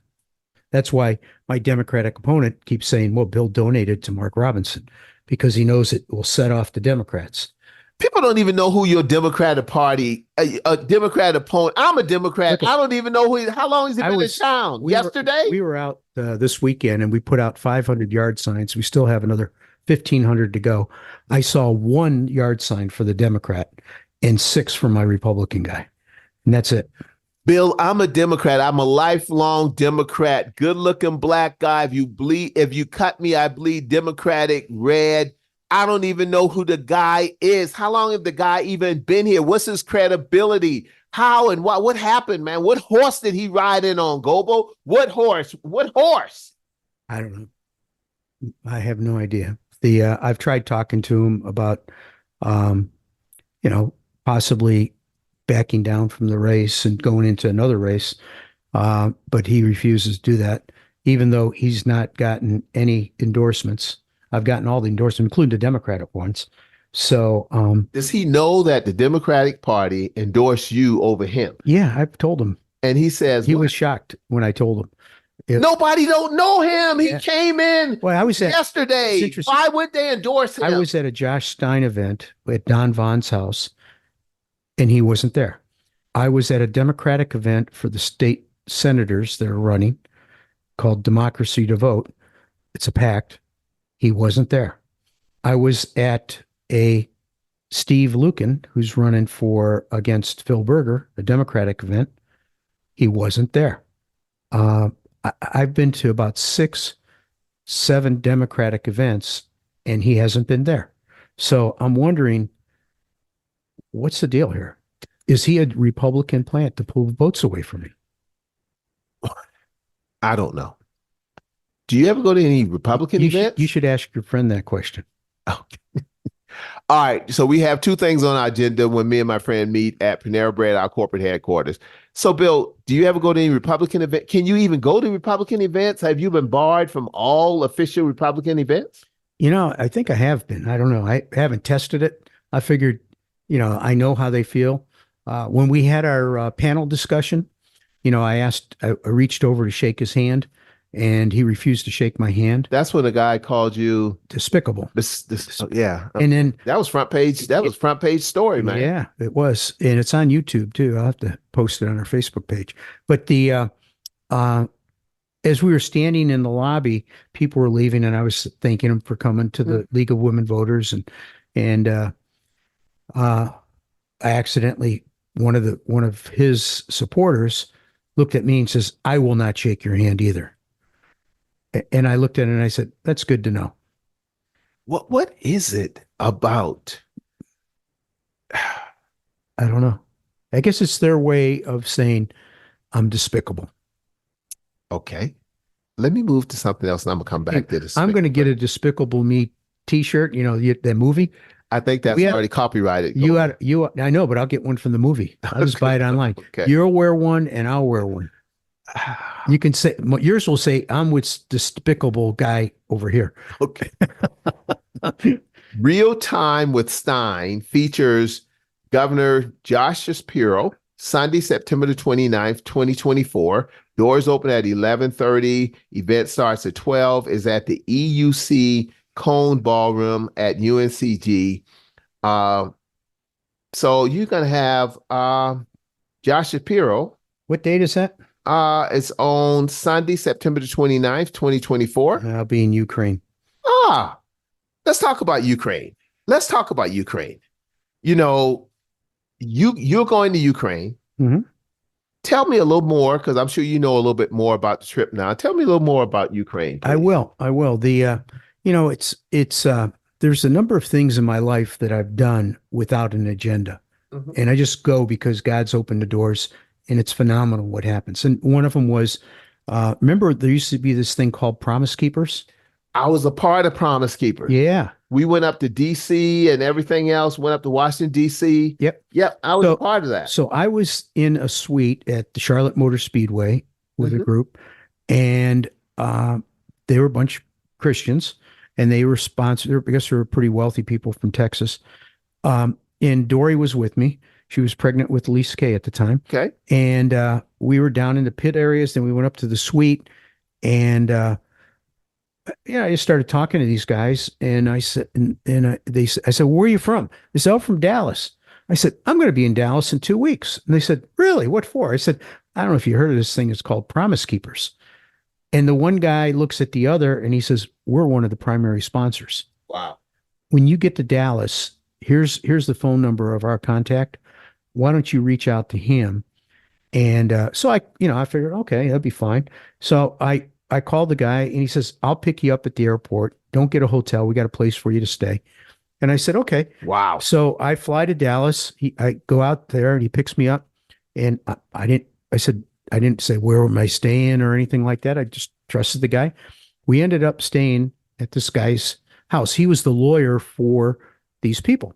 That's why my Democratic opponent keeps saying, well, Bill donated to Mark Robinson, because he knows it will set off the Democrats. People don't even know who your Democratic Party, a Democrat opponent. I'm a Democrat. Okay. I don't even know how long has he been in town? Yesterday? We were out this weekend, and we put out 500 yard signs. We still have another 1,500 to go. I saw 1 yard sign for the Democrat and 6 for my Republican guy. And that's it. Bill, I'm a Democrat. I'm a lifelong Democrat. Good-looking Black guy. If you cut me, I bleed Democratic red. I don't even know who the guy is. How long have the guy even been here? What's his credibility? How and what happened, man? What horse did he ride in on, Goble? What horse? I don't know. I have no idea. I've tried talking to him about, possibly backing down from the race and going into another race, but he refuses to do that, even though he's not gotten any endorsements. I've gotten all the endorsements, including the Democratic ones. So, does he know that the Democratic Party endorsed you over him? Yeah, I've told him. And he says he was shocked when I told him. Nobody don't know him. He came in yesterday. Why would they endorse him? I was at a Josh Stein event at Don Vaughn's house, and he wasn't there. I was at a Democratic event for the state senators that are running called Democracy to Vote. It's a pact. He wasn't there. I was at a Steve Lucan, who's running for against Phil Berger, a Democratic event. He wasn't there. I've been to about 6, 7 Democratic events, and he hasn't been there. So I'm wondering, what's the deal here? Is he a Republican plant to pull votes away from me? I don't know. Do you ever go to any Republican events? You should ask your friend that question. Okay. All right. So we have 2 things on our agenda when me and my friend meet at Panera Bread, our corporate headquarters. So, Bill, do you ever go to any Republican event? Can you even go to Republican events? Have you been barred from all official Republican events? I think I have been. I don't know. I haven't tested it. I figured, I know how they feel. When we had our panel discussion, I reached over to shake his hand, and he refused to shake my hand. That's when the guy called you despicable. Yeah. And then that was front page. That was front page story, man. Yeah, it was. And it's on YouTube too. I'll have to post it on our Facebook page. But as we were standing in the lobby, people were leaving, and I was thanking them for coming to the League of Women Voters. And I accidentally, one of his supporters looked at me and says, "I will not shake your hand either." And I looked at it and I said, "That's good to know." What is it about? I don't know. I guess it's their way of saying I'm despicable. Okay. Let me move to something else, and I'm going to come back to this. I'm going to get a Despicable Me t-shirt, that movie. I think that's already copyrighted. I know, but I'll get one from the movie. I'll just buy it online. Okay. You'll wear one and I'll wear one. You can say, yours will say, "I'm with despicable guy over here." Okay. Real Time with Stein features Governor Josh Shapiro, Sunday, September the 29th, 2024. Doors open at 11:30. Event starts at 12. Is at the EUC Cone Ballroom at UNCG. So you're going to have Josh Shapiro. What date is that? It's on Sunday, September the 29th, 2024. I'll be in Ukraine. Let's talk about Ukraine. You're going to Ukraine. Mm-hmm. Tell me a little more, because I'm sure you know a little bit more about the trip now. Tell me a little more about Ukraine, please. I will. There's a number of things in my life that I've done without an agenda. Mm-hmm. And I just go because God's opened the doors, and it's phenomenal what happens. And one of them was, remember there used to be this thing called Promise Keepers? I was a part of Promise Keepers. Yeah. We went up to D.C. and everything else, went up to Washington, D.C. Yep. I was a part of that. So I was in a suite at the Charlotte Motor Speedway with a group, and they were a bunch of Christians, and they were sponsored. I guess they were pretty wealthy people from Texas. And Dory was with me. She was pregnant with Lisa Kay at the time. Okay. And we were down in the pit areas. Then we went up to the suite, and I just started talking to these guys, and I said, I said, "Where are you from?" They said, "I'm from Dallas." I said, "I'm going to be in Dallas in 2 weeks." And they said, "Really? What for?" I said, "I don't know if you heard of this thing. It's called Promise Keepers." And the one guy looks at the other and he says, "We're one of the primary sponsors." Wow. When you get to Dallas, here's the phone number of our contact. Why don't you reach out to him? And so I figured, okay, that'd be fine. So I called the guy, and he says, "I'll pick you up at the airport. Don't get a hotel. We got a place for you to stay." And I said, "Okay." Wow. So I fly to Dallas. I go out there, and he picks me up. And I didn't say, "Where am I staying?" or anything like that. I just trusted the guy. We ended up staying at this guy's house. He was the lawyer for these people.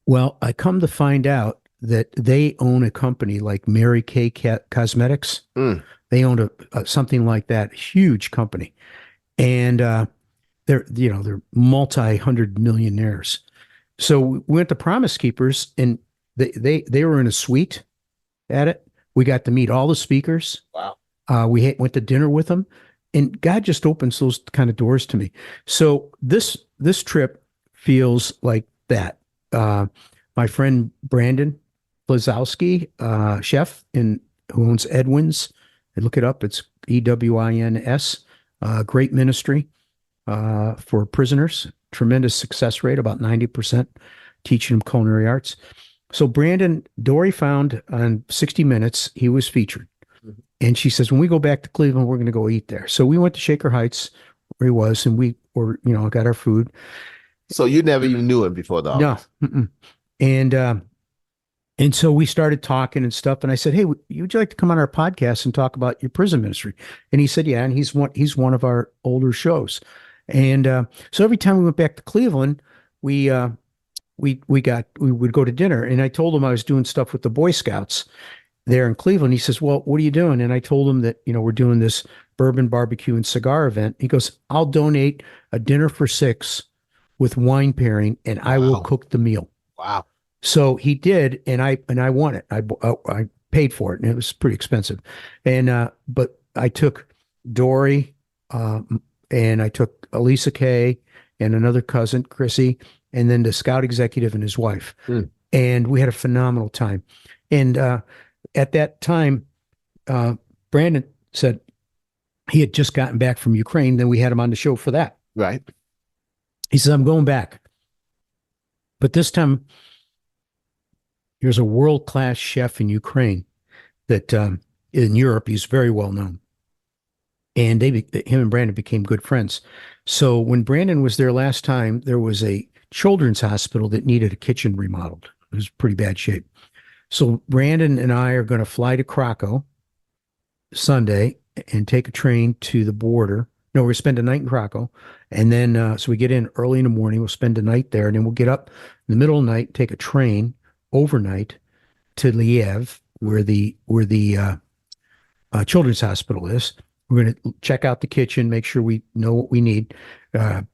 Well, I come to find out that they own a company like Mary Kay Cosmetics. They owned something like that, huge company, and they're multi-hundred millionaires. So we went to Promise Keepers, and they were in a suite at it. We got to meet all the speakers. Wow. We went to dinner with them, and God just opens those kind of doors to me. So this trip feels like that. My friend Brandon Blazowski, chef who owns Edwin's. And look it up. It's Ewins. Great ministry for prisoners. Tremendous success rate, about 90%, teaching them culinary arts. So Brandon, Dory found on 60 Minutes, he was featured. And she says, when we go back to Cleveland, we're going to go eat there. So we went to Shaker Heights where he was, and we got our food. So you never even knew him before the No. office? And so we started talking and stuff. And I said, hey, would you like to come on our podcast and talk about your prison ministry? And he said, yeah. And he's one of our older shows. And so every time we went back to Cleveland, we would go to dinner. And I told him I was doing stuff with the Boy Scouts there in Cleveland. He says, well, what are you doing? And I told him that, we're doing this bourbon barbecue and cigar event. He goes, I'll donate a dinner for 6 with wine pairing, and I will cook the meal. Wow. So he did, and I won it. I paid for it, and it was pretty expensive. And but I took Dory, and I took Elisa Kay and another cousin, Chrissy, and then the scout executive and his wife. And we had a phenomenal time. And at that time, Brandon said he had just gotten back from Ukraine. Then we had him on the show for that. Right. He said, I'm going back. But this time, there's a world-class chef in Ukraine that in Europe, he's very well known. And him and Brandon became good friends. So when Brandon was there last time, there was a children's hospital that needed a kitchen remodeled. It was pretty bad shape. So Brandon and I are going to fly to Krakow Sunday and take a train to the border. No, we're spend a night in Krakow. And then, so we get in early in the morning, we'll spend a night there, and then we'll get up in the middle of the night, take a train overnight to Liev, where the children's hospital is. We're going to check out the kitchen, make sure we know what we need.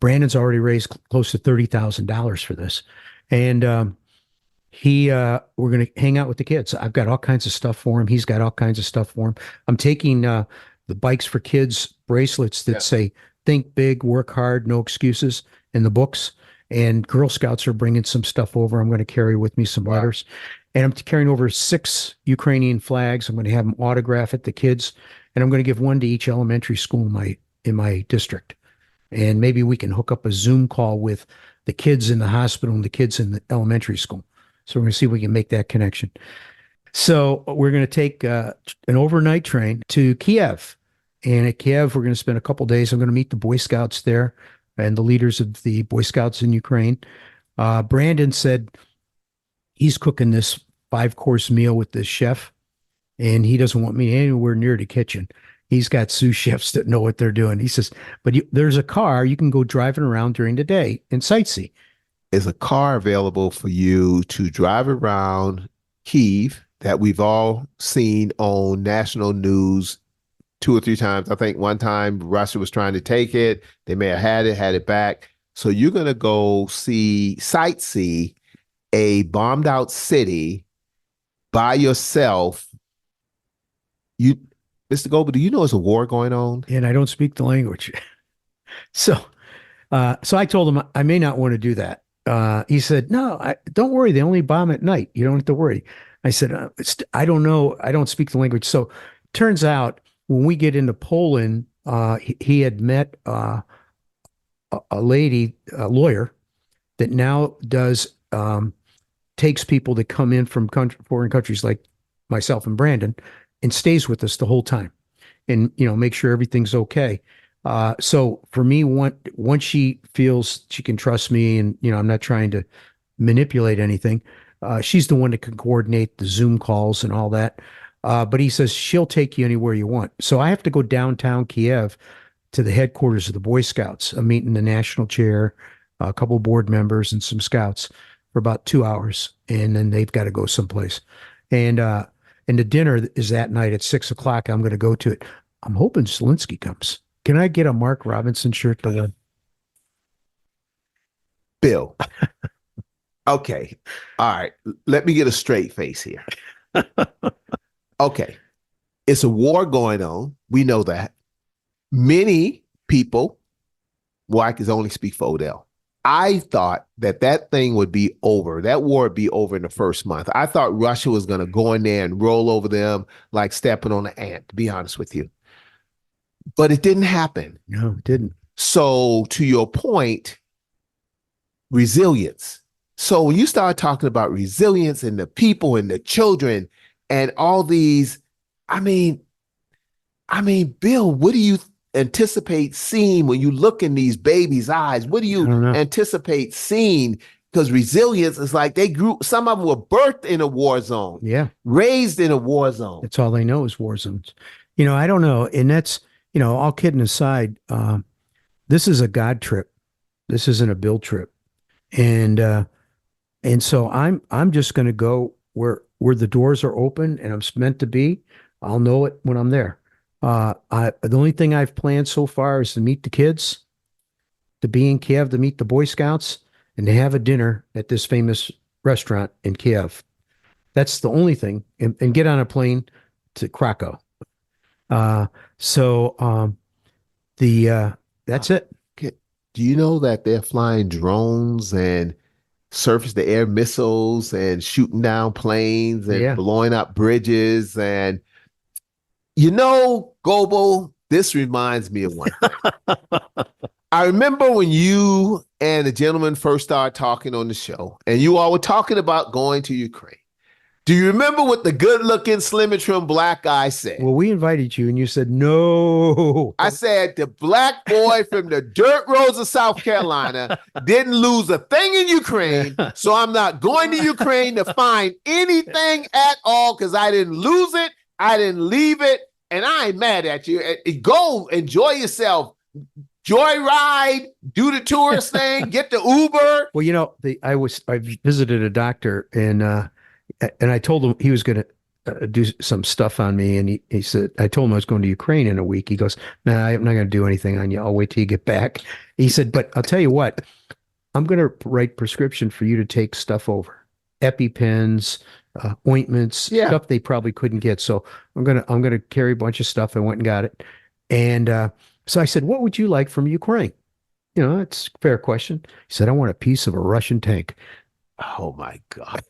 Brandon's already raised close to $30,000 for this. And we're going to hang out with the kids. I've got all kinds of stuff for him. He's got all kinds of stuff for him. I'm taking the Bikes for Kids bracelets that say, think big, work hard, no excuses, in the books. And Girl Scouts are bringing some stuff over. I'm going to carry with me some letters. And I'm carrying over 6 Ukrainian flags. I'm going to have them autograph it, the kids. And I'm going to give one to each elementary school in my district. And maybe we can hook up a Zoom call with the kids in the hospital and the kids in the elementary school. So we're going to see if we can make that connection. So we're going to take an overnight train to Kiev. And at Kiev, we're going to spend a couple days. I'm going to meet the Boy Scouts there and the leaders of the Boy Scouts in Ukraine. Brandon said he's cooking this 5-course meal with this chef, and he doesn't want me anywhere near the kitchen. He's got sous chefs that know what they're doing. He says, but there's a car. You can go driving around during the day and sightsee. Is a car available for you to drive around Kyiv that we've all seen on national news 2 or 3 times? I think one time Russia was trying to take it. They may have had it back. So you're going to go sightsee a bombed out city by yourself. Mr. Goble, do you know there's a war going on? And I don't speak the language. So I told him I may not want to do that. He said, no, don't worry. They only bomb at night. You don't have to worry. I said, I don't know. I don't speak the language. So turns out when we get into Poland, he had met a lady, a lawyer, that now takes people that come in from foreign countries like myself and Brandon and stays with us the whole time and, make sure everything's okay. So for me, once she feels she can trust me and, I'm not trying to manipulate anything, she's the one that can coordinate the Zoom calls and all that. But he says she'll take you anywhere you want. So I have to go downtown Kiev to the headquarters of the Boy Scouts. I'm meeting the national chair, a couple of board members, and some scouts for about 2 hours. And then they've got to go someplace. And the dinner is that night at 6:00. I'm going to go to it. I'm hoping Zelensky comes. Can I get a Mark Robinson shirt to win? Bill. Okay. All right. Let me get a straight face here. Okay. It's a war going on. We know that. Many people, well, I can only speak for Odell. I thought that thing would be over. That war would be over in the first month. I thought Russia was going to go in there and roll over them like stepping on an ant, to be honest with you. But it didn't happen. No, it didn't. So to your point, resilience. So when you start talking about resilience and the people and the children and all these, I mean, Bill, what do you anticipate seeing when you look in these babies' eyes? What do you anticipate seeing? Because resilience is like they grew, some of them were birthed in a war zone. Yeah. Raised in a war zone. That's all they know is war zones. I don't know. And that's, all kidding aside, this is a God trip. This isn't a Bill trip. And so I'm just going to go where the doors are open and I'm meant to be. I'll know it when I'm there. The only thing I've planned so far is to meet the kids, to be in Kiev, to meet the Boy Scouts, and to have a dinner at this famous restaurant in Kiev. That's the only thing, and get on a plane to Krakow. That's it. Do you know that they're flying drones and surface-to-air missiles and shooting down planes and blowing up bridges? And Goble, this reminds me of one. I remember when you and the gentleman first started talking on the show, and you all were talking about going to Ukraine. Do you remember what the good-looking, slim and trim black guy said? Well, we invited you, and you said no. I said the black boy from the dirt roads of South Carolina didn't lose a thing in Ukraine, so I'm not going to Ukraine to find anything at all because I didn't lose it, I didn't leave it, and I ain't mad at you. Go enjoy yourself. Joyride, do the tourist thing, get the Uber. Well, I visited a doctor and I told him he was going to do some stuff on me. And he said, I told him I was going to Ukraine in a week. He goes, "No, I'm not going to do anything on you. I'll wait till you get back." He said, "But I'll tell you what, I'm going to write prescription for you to take stuff over. EpiPens, ointments, stuff they probably couldn't get. So I'm going to carry a bunch of stuff." I went and got it. And so I said, "What would you like from Ukraine?" It's a fair question. He said, "I want a piece of a Russian tank." Oh my God.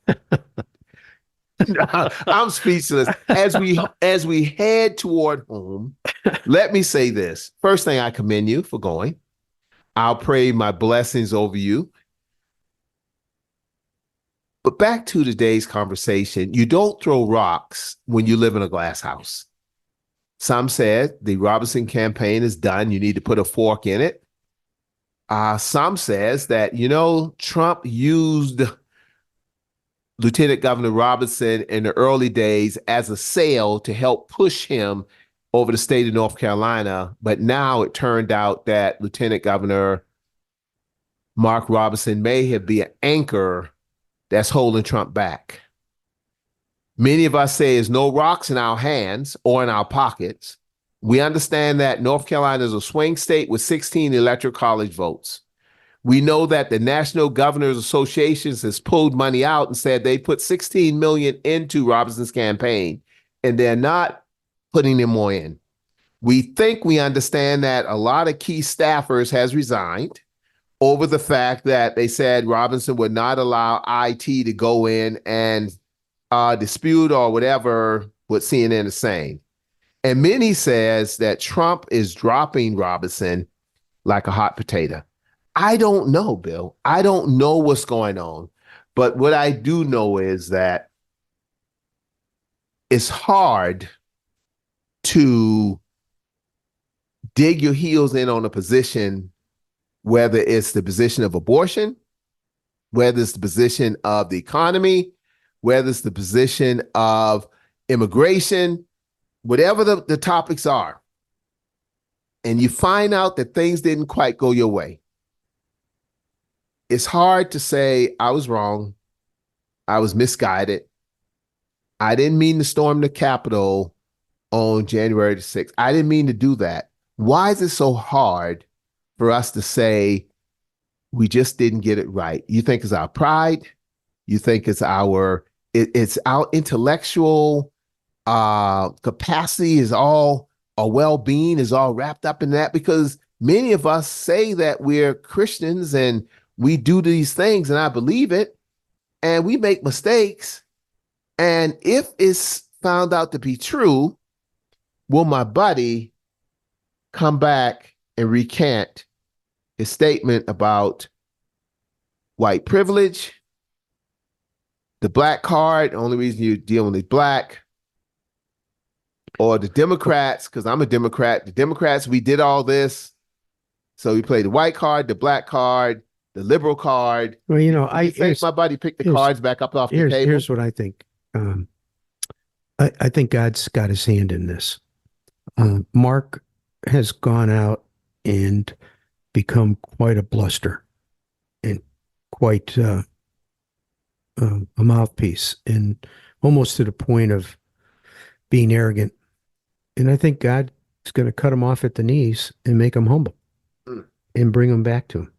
I'm speechless. As we head toward home, let me say this. First thing, I commend you for going. I'll pray my blessings over you. But back to today's conversation, you don't throw rocks when you live in a glass house. Some said the Robinson campaign is done. You need to put a fork in it. Some says that, Trump used Lieutenant Governor Robinson in the early days as a sail to help push him over the state of North Carolina. But now it turned out that Lieutenant Governor Mark Robinson may have been an anchor that's holding Trump back. Many of us say there's no rocks in our hands or in our pockets. We understand that North Carolina is a swing state with 16 electoral college votes. We know that the National Governors Association has pulled money out and said they put $16 million into Robinson's campaign, and they're not putting them more in. We think we understand that a lot of key staffers has resigned over the fact that they said Robinson would not allow IT to go in and dispute or whatever what CNN is saying. And many says that Trump is dropping Robinson like a hot potato. I don't know, Bill. I don't know what's going on. But what I do know is that it's hard to dig your heels in on a position, whether it's the position of abortion, whether it's the position of the economy, whether it's the position of immigration, whatever the topics are. And you find out that things didn't quite go your way. It's hard to say, I was wrong. I was misguided. I didn't mean to storm the Capitol on January the 6th. I didn't mean to do that. Why is it so hard for us to say we just didn't get it right? You think it's our pride? You think it's our intellectual capacity, is all our well-being is all wrapped up in that? Because many of us say that we're Christians and we do these things and I believe it, and we make mistakes. And if it's found out to be true, will my buddy come back and recant his statement about white privilege, the black card, the only reason you're dealing with black, or the Democrats, because I'm a Democrat, the Democrats, we did all this. So we played the white card, the black card, the liberal card. Well, I think my buddy picked the cards back up off the table. Here's what I think. I think God's got his hand in this. Mark has gone out and become quite a bluster and quite a mouthpiece, and almost to the point of being arrogant. And I think God's going to cut him off at the knees and make him humble and bring him back to him.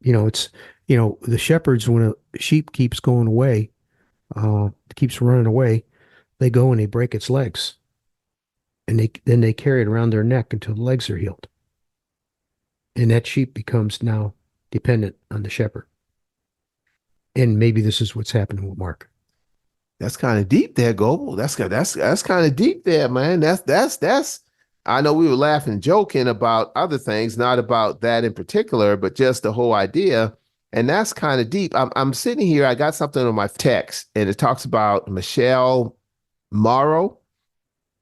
The shepherds, when a sheep keeps going away, keeps running away, they go and they break its legs. And then they carry it around their neck until the legs are healed. And that sheep becomes now dependent on the shepherd. And maybe this is what's happening with Mark. That's kind of deep there, Goble. That's kind of deep there, man. That's. I know we were laughing and joking about other things, not about that in particular, but just the whole idea. And that's kind of deep. I'm sitting here. I got something on my text, and it talks about Michelle Morrow,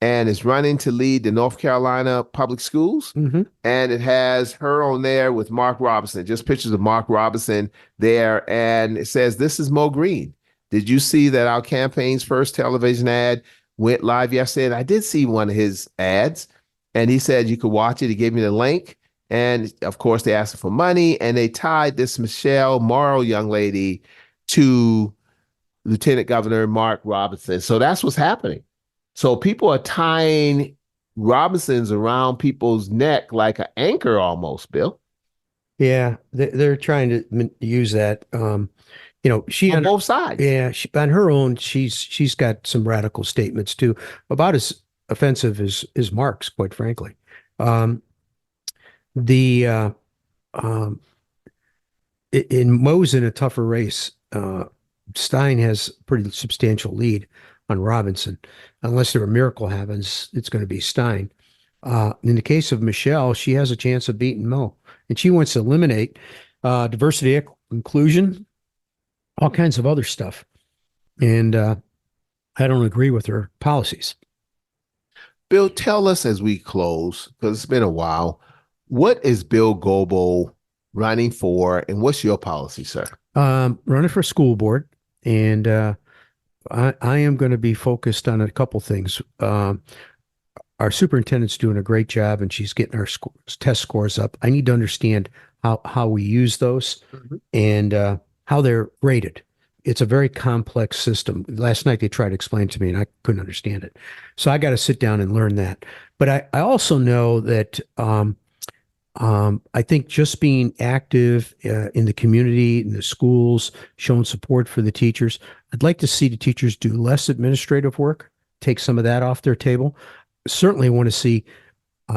and is running to lead the North Carolina public schools. Mm-hmm. And it has her on there with Mark Robinson, just pictures of Mark Robinson there. And it says, "This is Mo Green. Did you see that our campaign's first television ad went live yesterday?" And I did see one of his ads, and he said you could watch it. He gave me the link. And of course, they asked for money, and they tied this Michelle Morrow young lady to Lieutenant Governor Mark Robinson. So that's what's happening. So people are tying Robinsons around people's neck like an anchor almost, Bill. Yeah, they're trying to use that. She on both sides. Yeah, on her own, she's got some radical statements too, about as offensive as Mark's, quite frankly. Mo's in a tougher race. Stein has a pretty substantial lead on Robinson. Unless there a miracle happens, it's going to be Stein. In the case of Michelle, she has a chance of beating Mo, and she wants to eliminate diversity, inclusion, all kinds of other stuff. And I don't agree with her policies. Bill, tell us as we close, because it's been a while, what is Bill Goebel running for, and what's your policy, sir? Running for school board, and I am going to be focused on a couple things. Our superintendent's doing a great job, and she's getting our test scores up. I need to understand how we use those and how they're rated. It's a very complex system. Last night they tried to explain to me, and I couldn't understand it. So I got to sit down and learn that. But I also know that I think just being active in the community, in the schools, showing support for the teachers. I'd like to see the teachers do less administrative work, take some of that off their table. Certainly want to see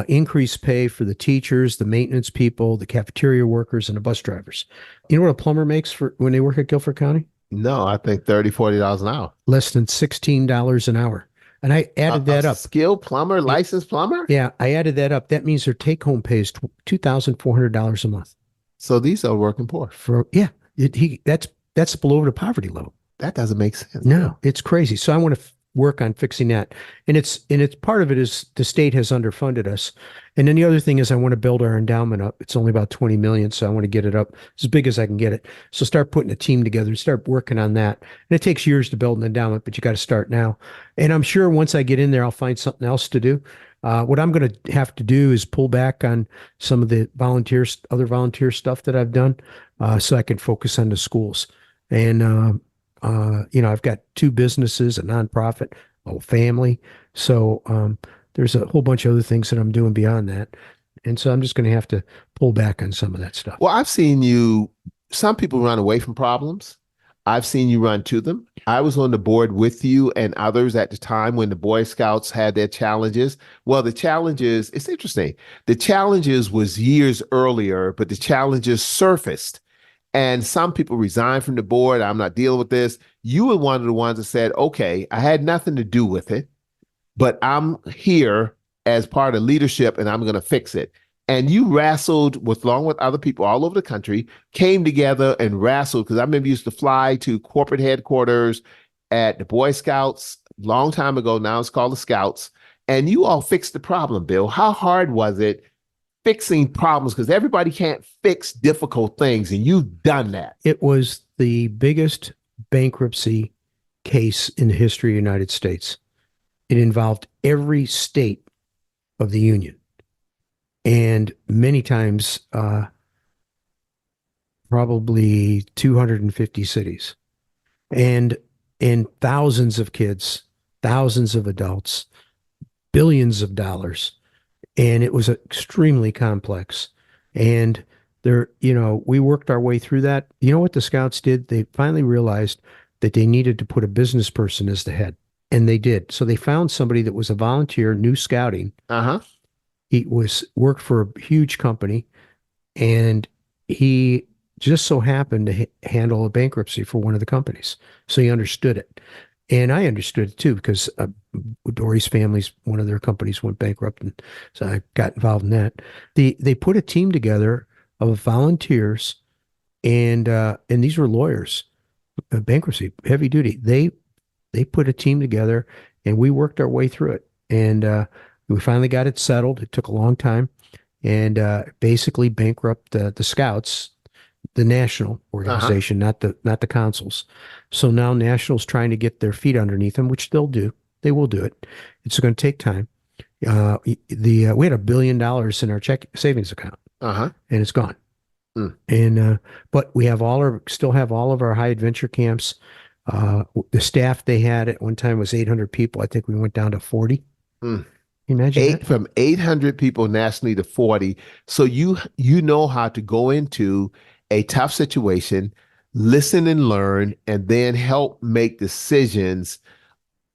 increased pay for the teachers, the maintenance people, the cafeteria workers, and the bus drivers. You know what a plumber makes for when they work at Guilford County? No, I think $30, $40 an hour. Less than $16 an hour. And I added that up. Skilled plumber, licensed plumber? Yeah, I added that up. That means their take-home pay is $2,400 a month. So these are working poor. That's below the poverty level. That doesn't make sense. No, it's crazy. So I want to work on fixing that. And it's part of it is the state has underfunded us. And then the other thing is I want to build our endowment up. It's only about 20 million. So I want to get it up as big as I can get it. So start putting a team together and start working on that. And it takes years to build an endowment, but you got to start now. And I'm sure once I get in there, I'll find something else to do. What I'm going to have to do is pull back on some of the other volunteer stuff that I've done, so I can focus on the schools. And, I've got 2 businesses, a nonprofit, a family. So there's a whole bunch of other things that I'm doing beyond that. And so I'm just going to have to pull back on some of that stuff. Well, I've seen some people run away from problems. I've seen you run to them. I was on the board with you and others at the time when the Boy Scouts had their challenges. Well, the challenges, it's interesting. The challenges was years earlier, but the challenges surfaced And some people resigned from the board. I'm not dealing with this. You were one of the ones that said, okay, I had nothing to do with it, but I'm here as part of leadership and I'm going to fix it. And you wrestled along with other people all over the country, came together and wrestled, because I remember you used to fly to corporate headquarters at the Boy Scouts long time ago. Now it's called the Scouts. And you all fixed the problem, Bill. How hard was it fixing problems? Because everybody can't fix difficult things, and you've done that. It was the biggest bankruptcy case in the history of the United States. It involved every state of the Union. And many times, probably 250 cities, and thousands of kids, thousands of adults, billions of dollars. And it was extremely complex. And we worked our way through that. You know what the Scouts did? They finally realized that they needed to put a business person as the head. And they did. So they found somebody that was a volunteer, new scouting. He worked for a huge company, and he just so happened to handle a bankruptcy for one of the companies. So he understood it. And I understood it too, because Dory's family's, one of their companies went bankrupt. And so I got involved in that. They put a team together of volunteers, and these were lawyers, bankruptcy, heavy duty. They put a team together, and we worked our way through it. And we finally got it settled. It took a long time, and basically bankrupt the Scouts, the national organization, not the councils. So now National's trying to get their feet underneath them, which they'll do. They will do it. It's going to take time. We had $1 billion in our savings account, and it's gone. And but we have still have all of our high adventure camps. The staff they had at one time was 800 people. I think we went down to 40. Imagine that? From 800 people nationally to 40. So you know how to go into a tough situation, listen and learn, and then help make decisions.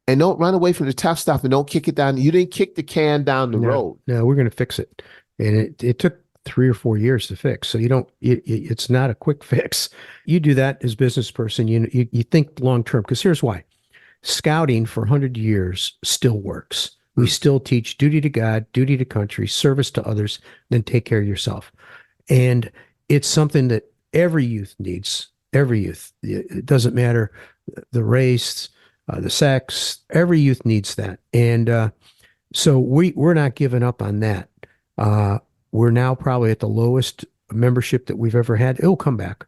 And don't run away from the tough stuff, and don't kick it down. You didn't kick the can down the road. No, we're going to fix it. And it took 3 or 4 years to fix. So it's not a quick fix. You do that as a business person. You think long term, because here's why. Scouting for 100 years still works. We still teach duty to God, duty to country, service to others, then take care of yourself. And it's something that every youth needs. Every youth. It doesn't matter the race, the sex. Every youth needs that. And so we're not giving up on that. We're now probably at the lowest membership that we've ever had. It'll come back.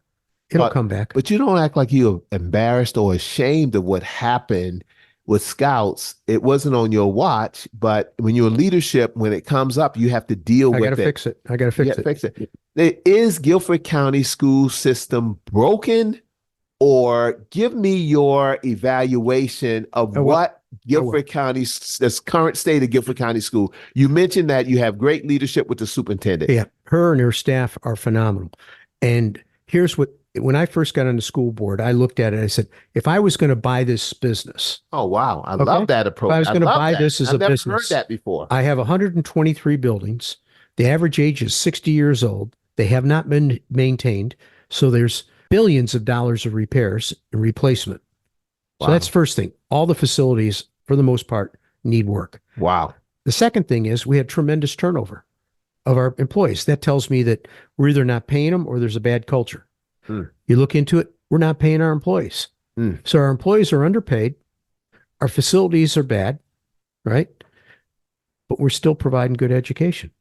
It'll come back. But you don't act like you're embarrassed or ashamed of what happened with Scouts. It wasn't on your watch, but when you're in leadership, when it comes up, you have to deal with it. I got to fix it. I got to fix it. Is Guilford County school system broken? Or give me your evaluation of what Guilford County's, this current state of Guilford County School. You mentioned that you have great leadership with the superintendent. Yeah, her and her staff are phenomenal. And here's when I first got on the school board, I looked at it, I said, if I was going to buy this business. Oh, wow. I love that approach. If I was going to buy this as a business. I've never heard that before. I have 123 buildings. The average age is 60 years old. They have not been maintained. So there's billions of dollars of repairs and replacement. So that's first thing. All the facilities, for the most part, need work. Wow. The second thing is we had tremendous turnover of our employees. That tells me that we're either not paying them or there's a bad culture. You look into it, we're not paying our employees. So our employees are underpaid. Our facilities are bad, right? But we're still providing good education.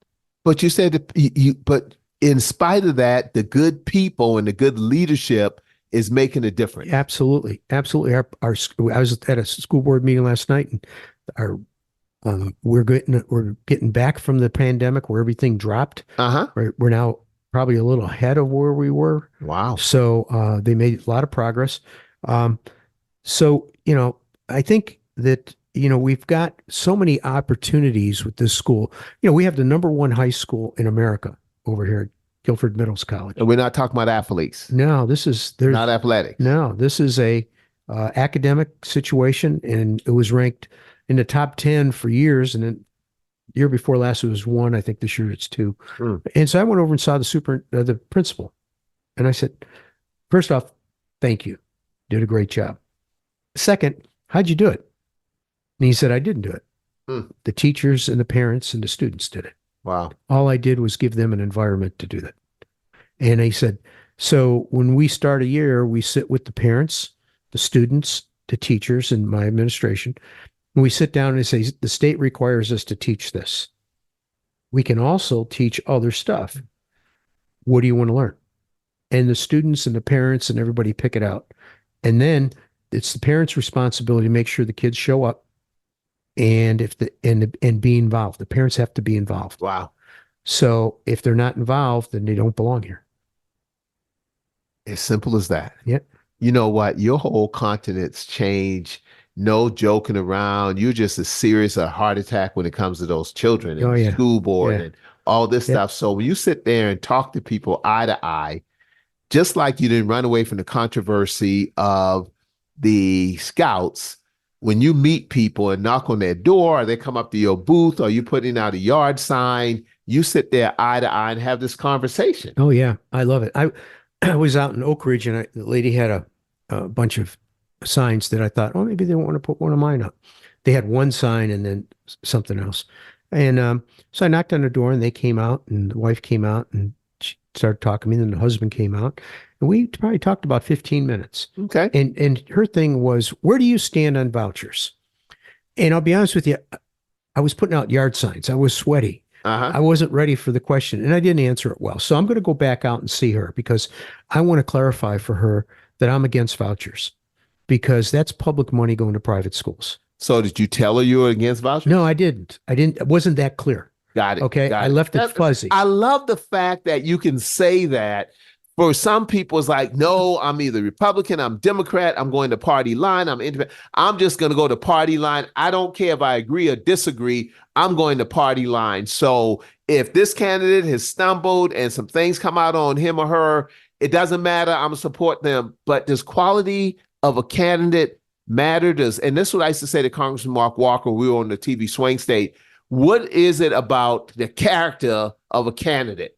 But you said that but in spite of that, the good people and the good leadership is making a difference. Absolutely. Absolutely. I was at a school board meeting last night, and we're getting back from the pandemic where everything dropped. We're now probably a little ahead of where we were. Wow. So they made a lot of progress. So, I think that, we've got so many opportunities with this school. We have the #1 high school in America over here at Guilford Middle College. And we're not talking about athletes. No, there's not athletics. No, this is a academic situation, and it was ranked in the top 10 for years. And then year before last, it was 1. I think this year it's 2. And so I went over and saw the principal, and I said, First off, thank you. Did a great job. Second, how'd you do it? And he said, I didn't do it. The teachers and the parents and the students did it. Wow. All I did was give them an environment to do that. And he said, so when we start a year, we sit with the parents, the students, the teachers, and my administration, and we sit down and say, the state requires us to teach this. We can also teach other stuff. What do you want to learn? And the students and the parents and everybody pick it out. And then it's the parents' responsibility to make sure the kids show up and and be involved. The parents have to be involved. Wow. So if they're not involved, then they don't belong here. As simple as that. Yeah. You know what? Your whole continent's changed. No joking around. You're just as serious a heart attack when it comes to those children and school board and all this stuff. So when you sit there and talk to people eye to eye, just like you didn't run away from the controversy of the scouts, when you meet people and knock on their door, or they come up to your booth, or you putting out a yard sign, you sit there eye to eye and have this conversation. Oh yeah, I love it. I was out in Oak Ridge, and the lady had a bunch of signs that I thought, oh, maybe they want to put one of mine up. They had one sign and then something else. And so I knocked on the door, and they came out, and the wife came out, and she started talking to me. And then the husband came out, and we probably talked about 15 minutes. Okay. And her thing was, where do you stand on vouchers? And I'll be honest with you, I was putting out yard signs. I was sweaty. I wasn't ready for the question, and I didn't answer it well. So I'm going to go back out and see her, because I want to clarify for her that I'm against vouchers, because that's public money going to private schools. So did you tell her you were against vouchers? No, I didn't. It wasn't that clear. Got it. Okay. I left it fuzzy. I love the fact that you can say that. For some people, it's like, no, I'm either Republican, I'm Democrat, I'm going to party line, I'm independent. I'm just going to go to party line. I don't care if I agree or disagree. I'm going to party line. So if this candidate has stumbled and some things come out on him or her, it doesn't matter. I'm going to support them. But does quality of a candidate matter? And this is what I used to say to Congressman Mark Walker when we were on the TV Swing State. What is it about the character of a candidate?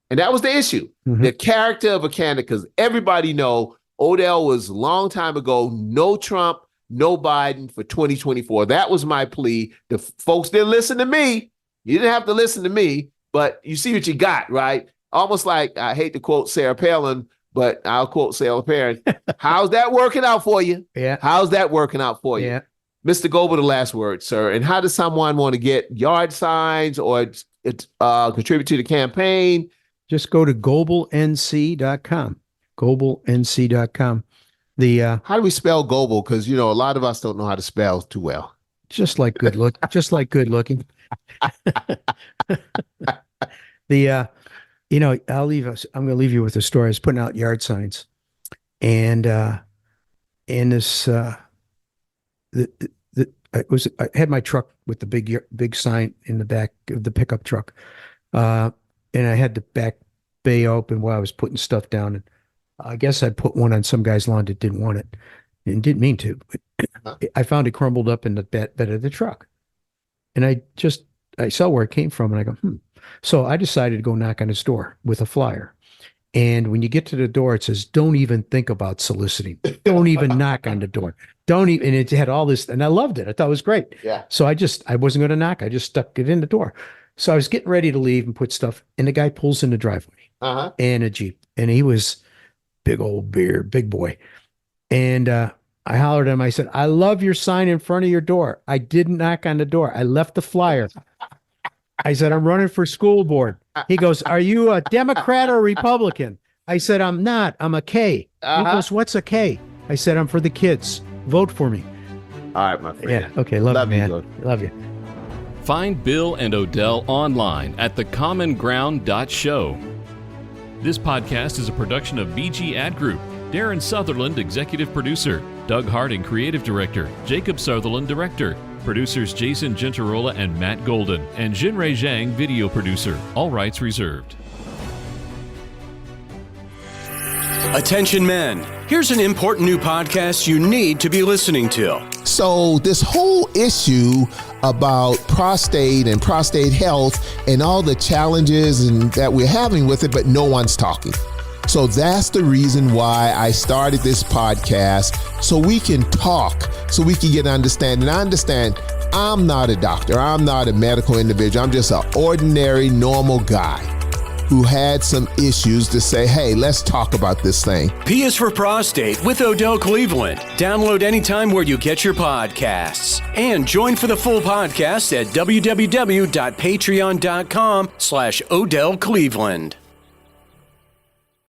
And that was the issue, the character of a candidate, because everybody know Odell was a long time ago, no Trump, no Biden for 2024. That was my plea. The folks didn't listen to me. You didn't have to listen to me, but you see what you got, right? Almost like, I hate to quote Sarah Palin, but I'll quote Sarah Palin. How's that working out for you? Yeah. How's that working out for you? Yeah. Mr. Goble, the last word, sir. And how does someone want to get yard signs or contribute to the campaign? Just go to goblenc.com. Goblenc.com. How do we spell Goble? Because a lot of us don't know how to spell too well. Just like good looking. I'll leave us. I'm going to leave you with a story. I was putting out yard signs, and this I had my truck with the big sign in the back of the pickup truck. And I had the back bay open while I was putting stuff down. And I guess I put one on some guy's lawn that didn't want it and didn't mean to. But I found it crumbled up in the bed of the truck. And I saw where it came from, and I go, So I decided to go knock on his door with a flyer. And when you get to the door, it says, don't even think about soliciting. Don't even knock on the door. And it had all this, and I loved it. I thought it was great. Yeah. So I wasn't going to knock. I just stuck it in the door. So I was getting ready to leave and put stuff, and the guy pulls in the driveway and a Jeep, and he was big old beard, big boy. And I hollered at him. I said, I love your sign in front of your door. I didn't knock on the door. I left the flyer. I said, I'm running for school board. He goes, are you a Democrat or Republican? I said, I'm not. I'm a K. He goes, what's a K? I said, I'm for the kids. Vote for me. All right, my friend. Yeah. Okay. Love you, man. Love you. Find Bill and Odell online at thecommonground.show. This podcast is a production of BG Ad Group. Darren Sutherland, executive producer. Doug Harding, creative director. Jacob Sutherland, director. Producers Jason Gentarola and Matt Golden. And Jinrei Zhang, video producer. All rights reserved. Attention men, here's an important new podcast you need to be listening to. So this whole issue about prostate and prostate health and all the challenges that we're having with it, but no one's talking. So that's the reason why I started this podcast, so we can talk, so we can get understanding. I understand I'm not a doctor. I'm not a medical individual. I'm just an ordinary, normal guy who had some issues to say, hey, let's talk about this thing. P is for Prostate with Odell Cleveland. Download anytime where you get your podcasts. And join for the full podcast at www.patreon.com/Odell Cleveland.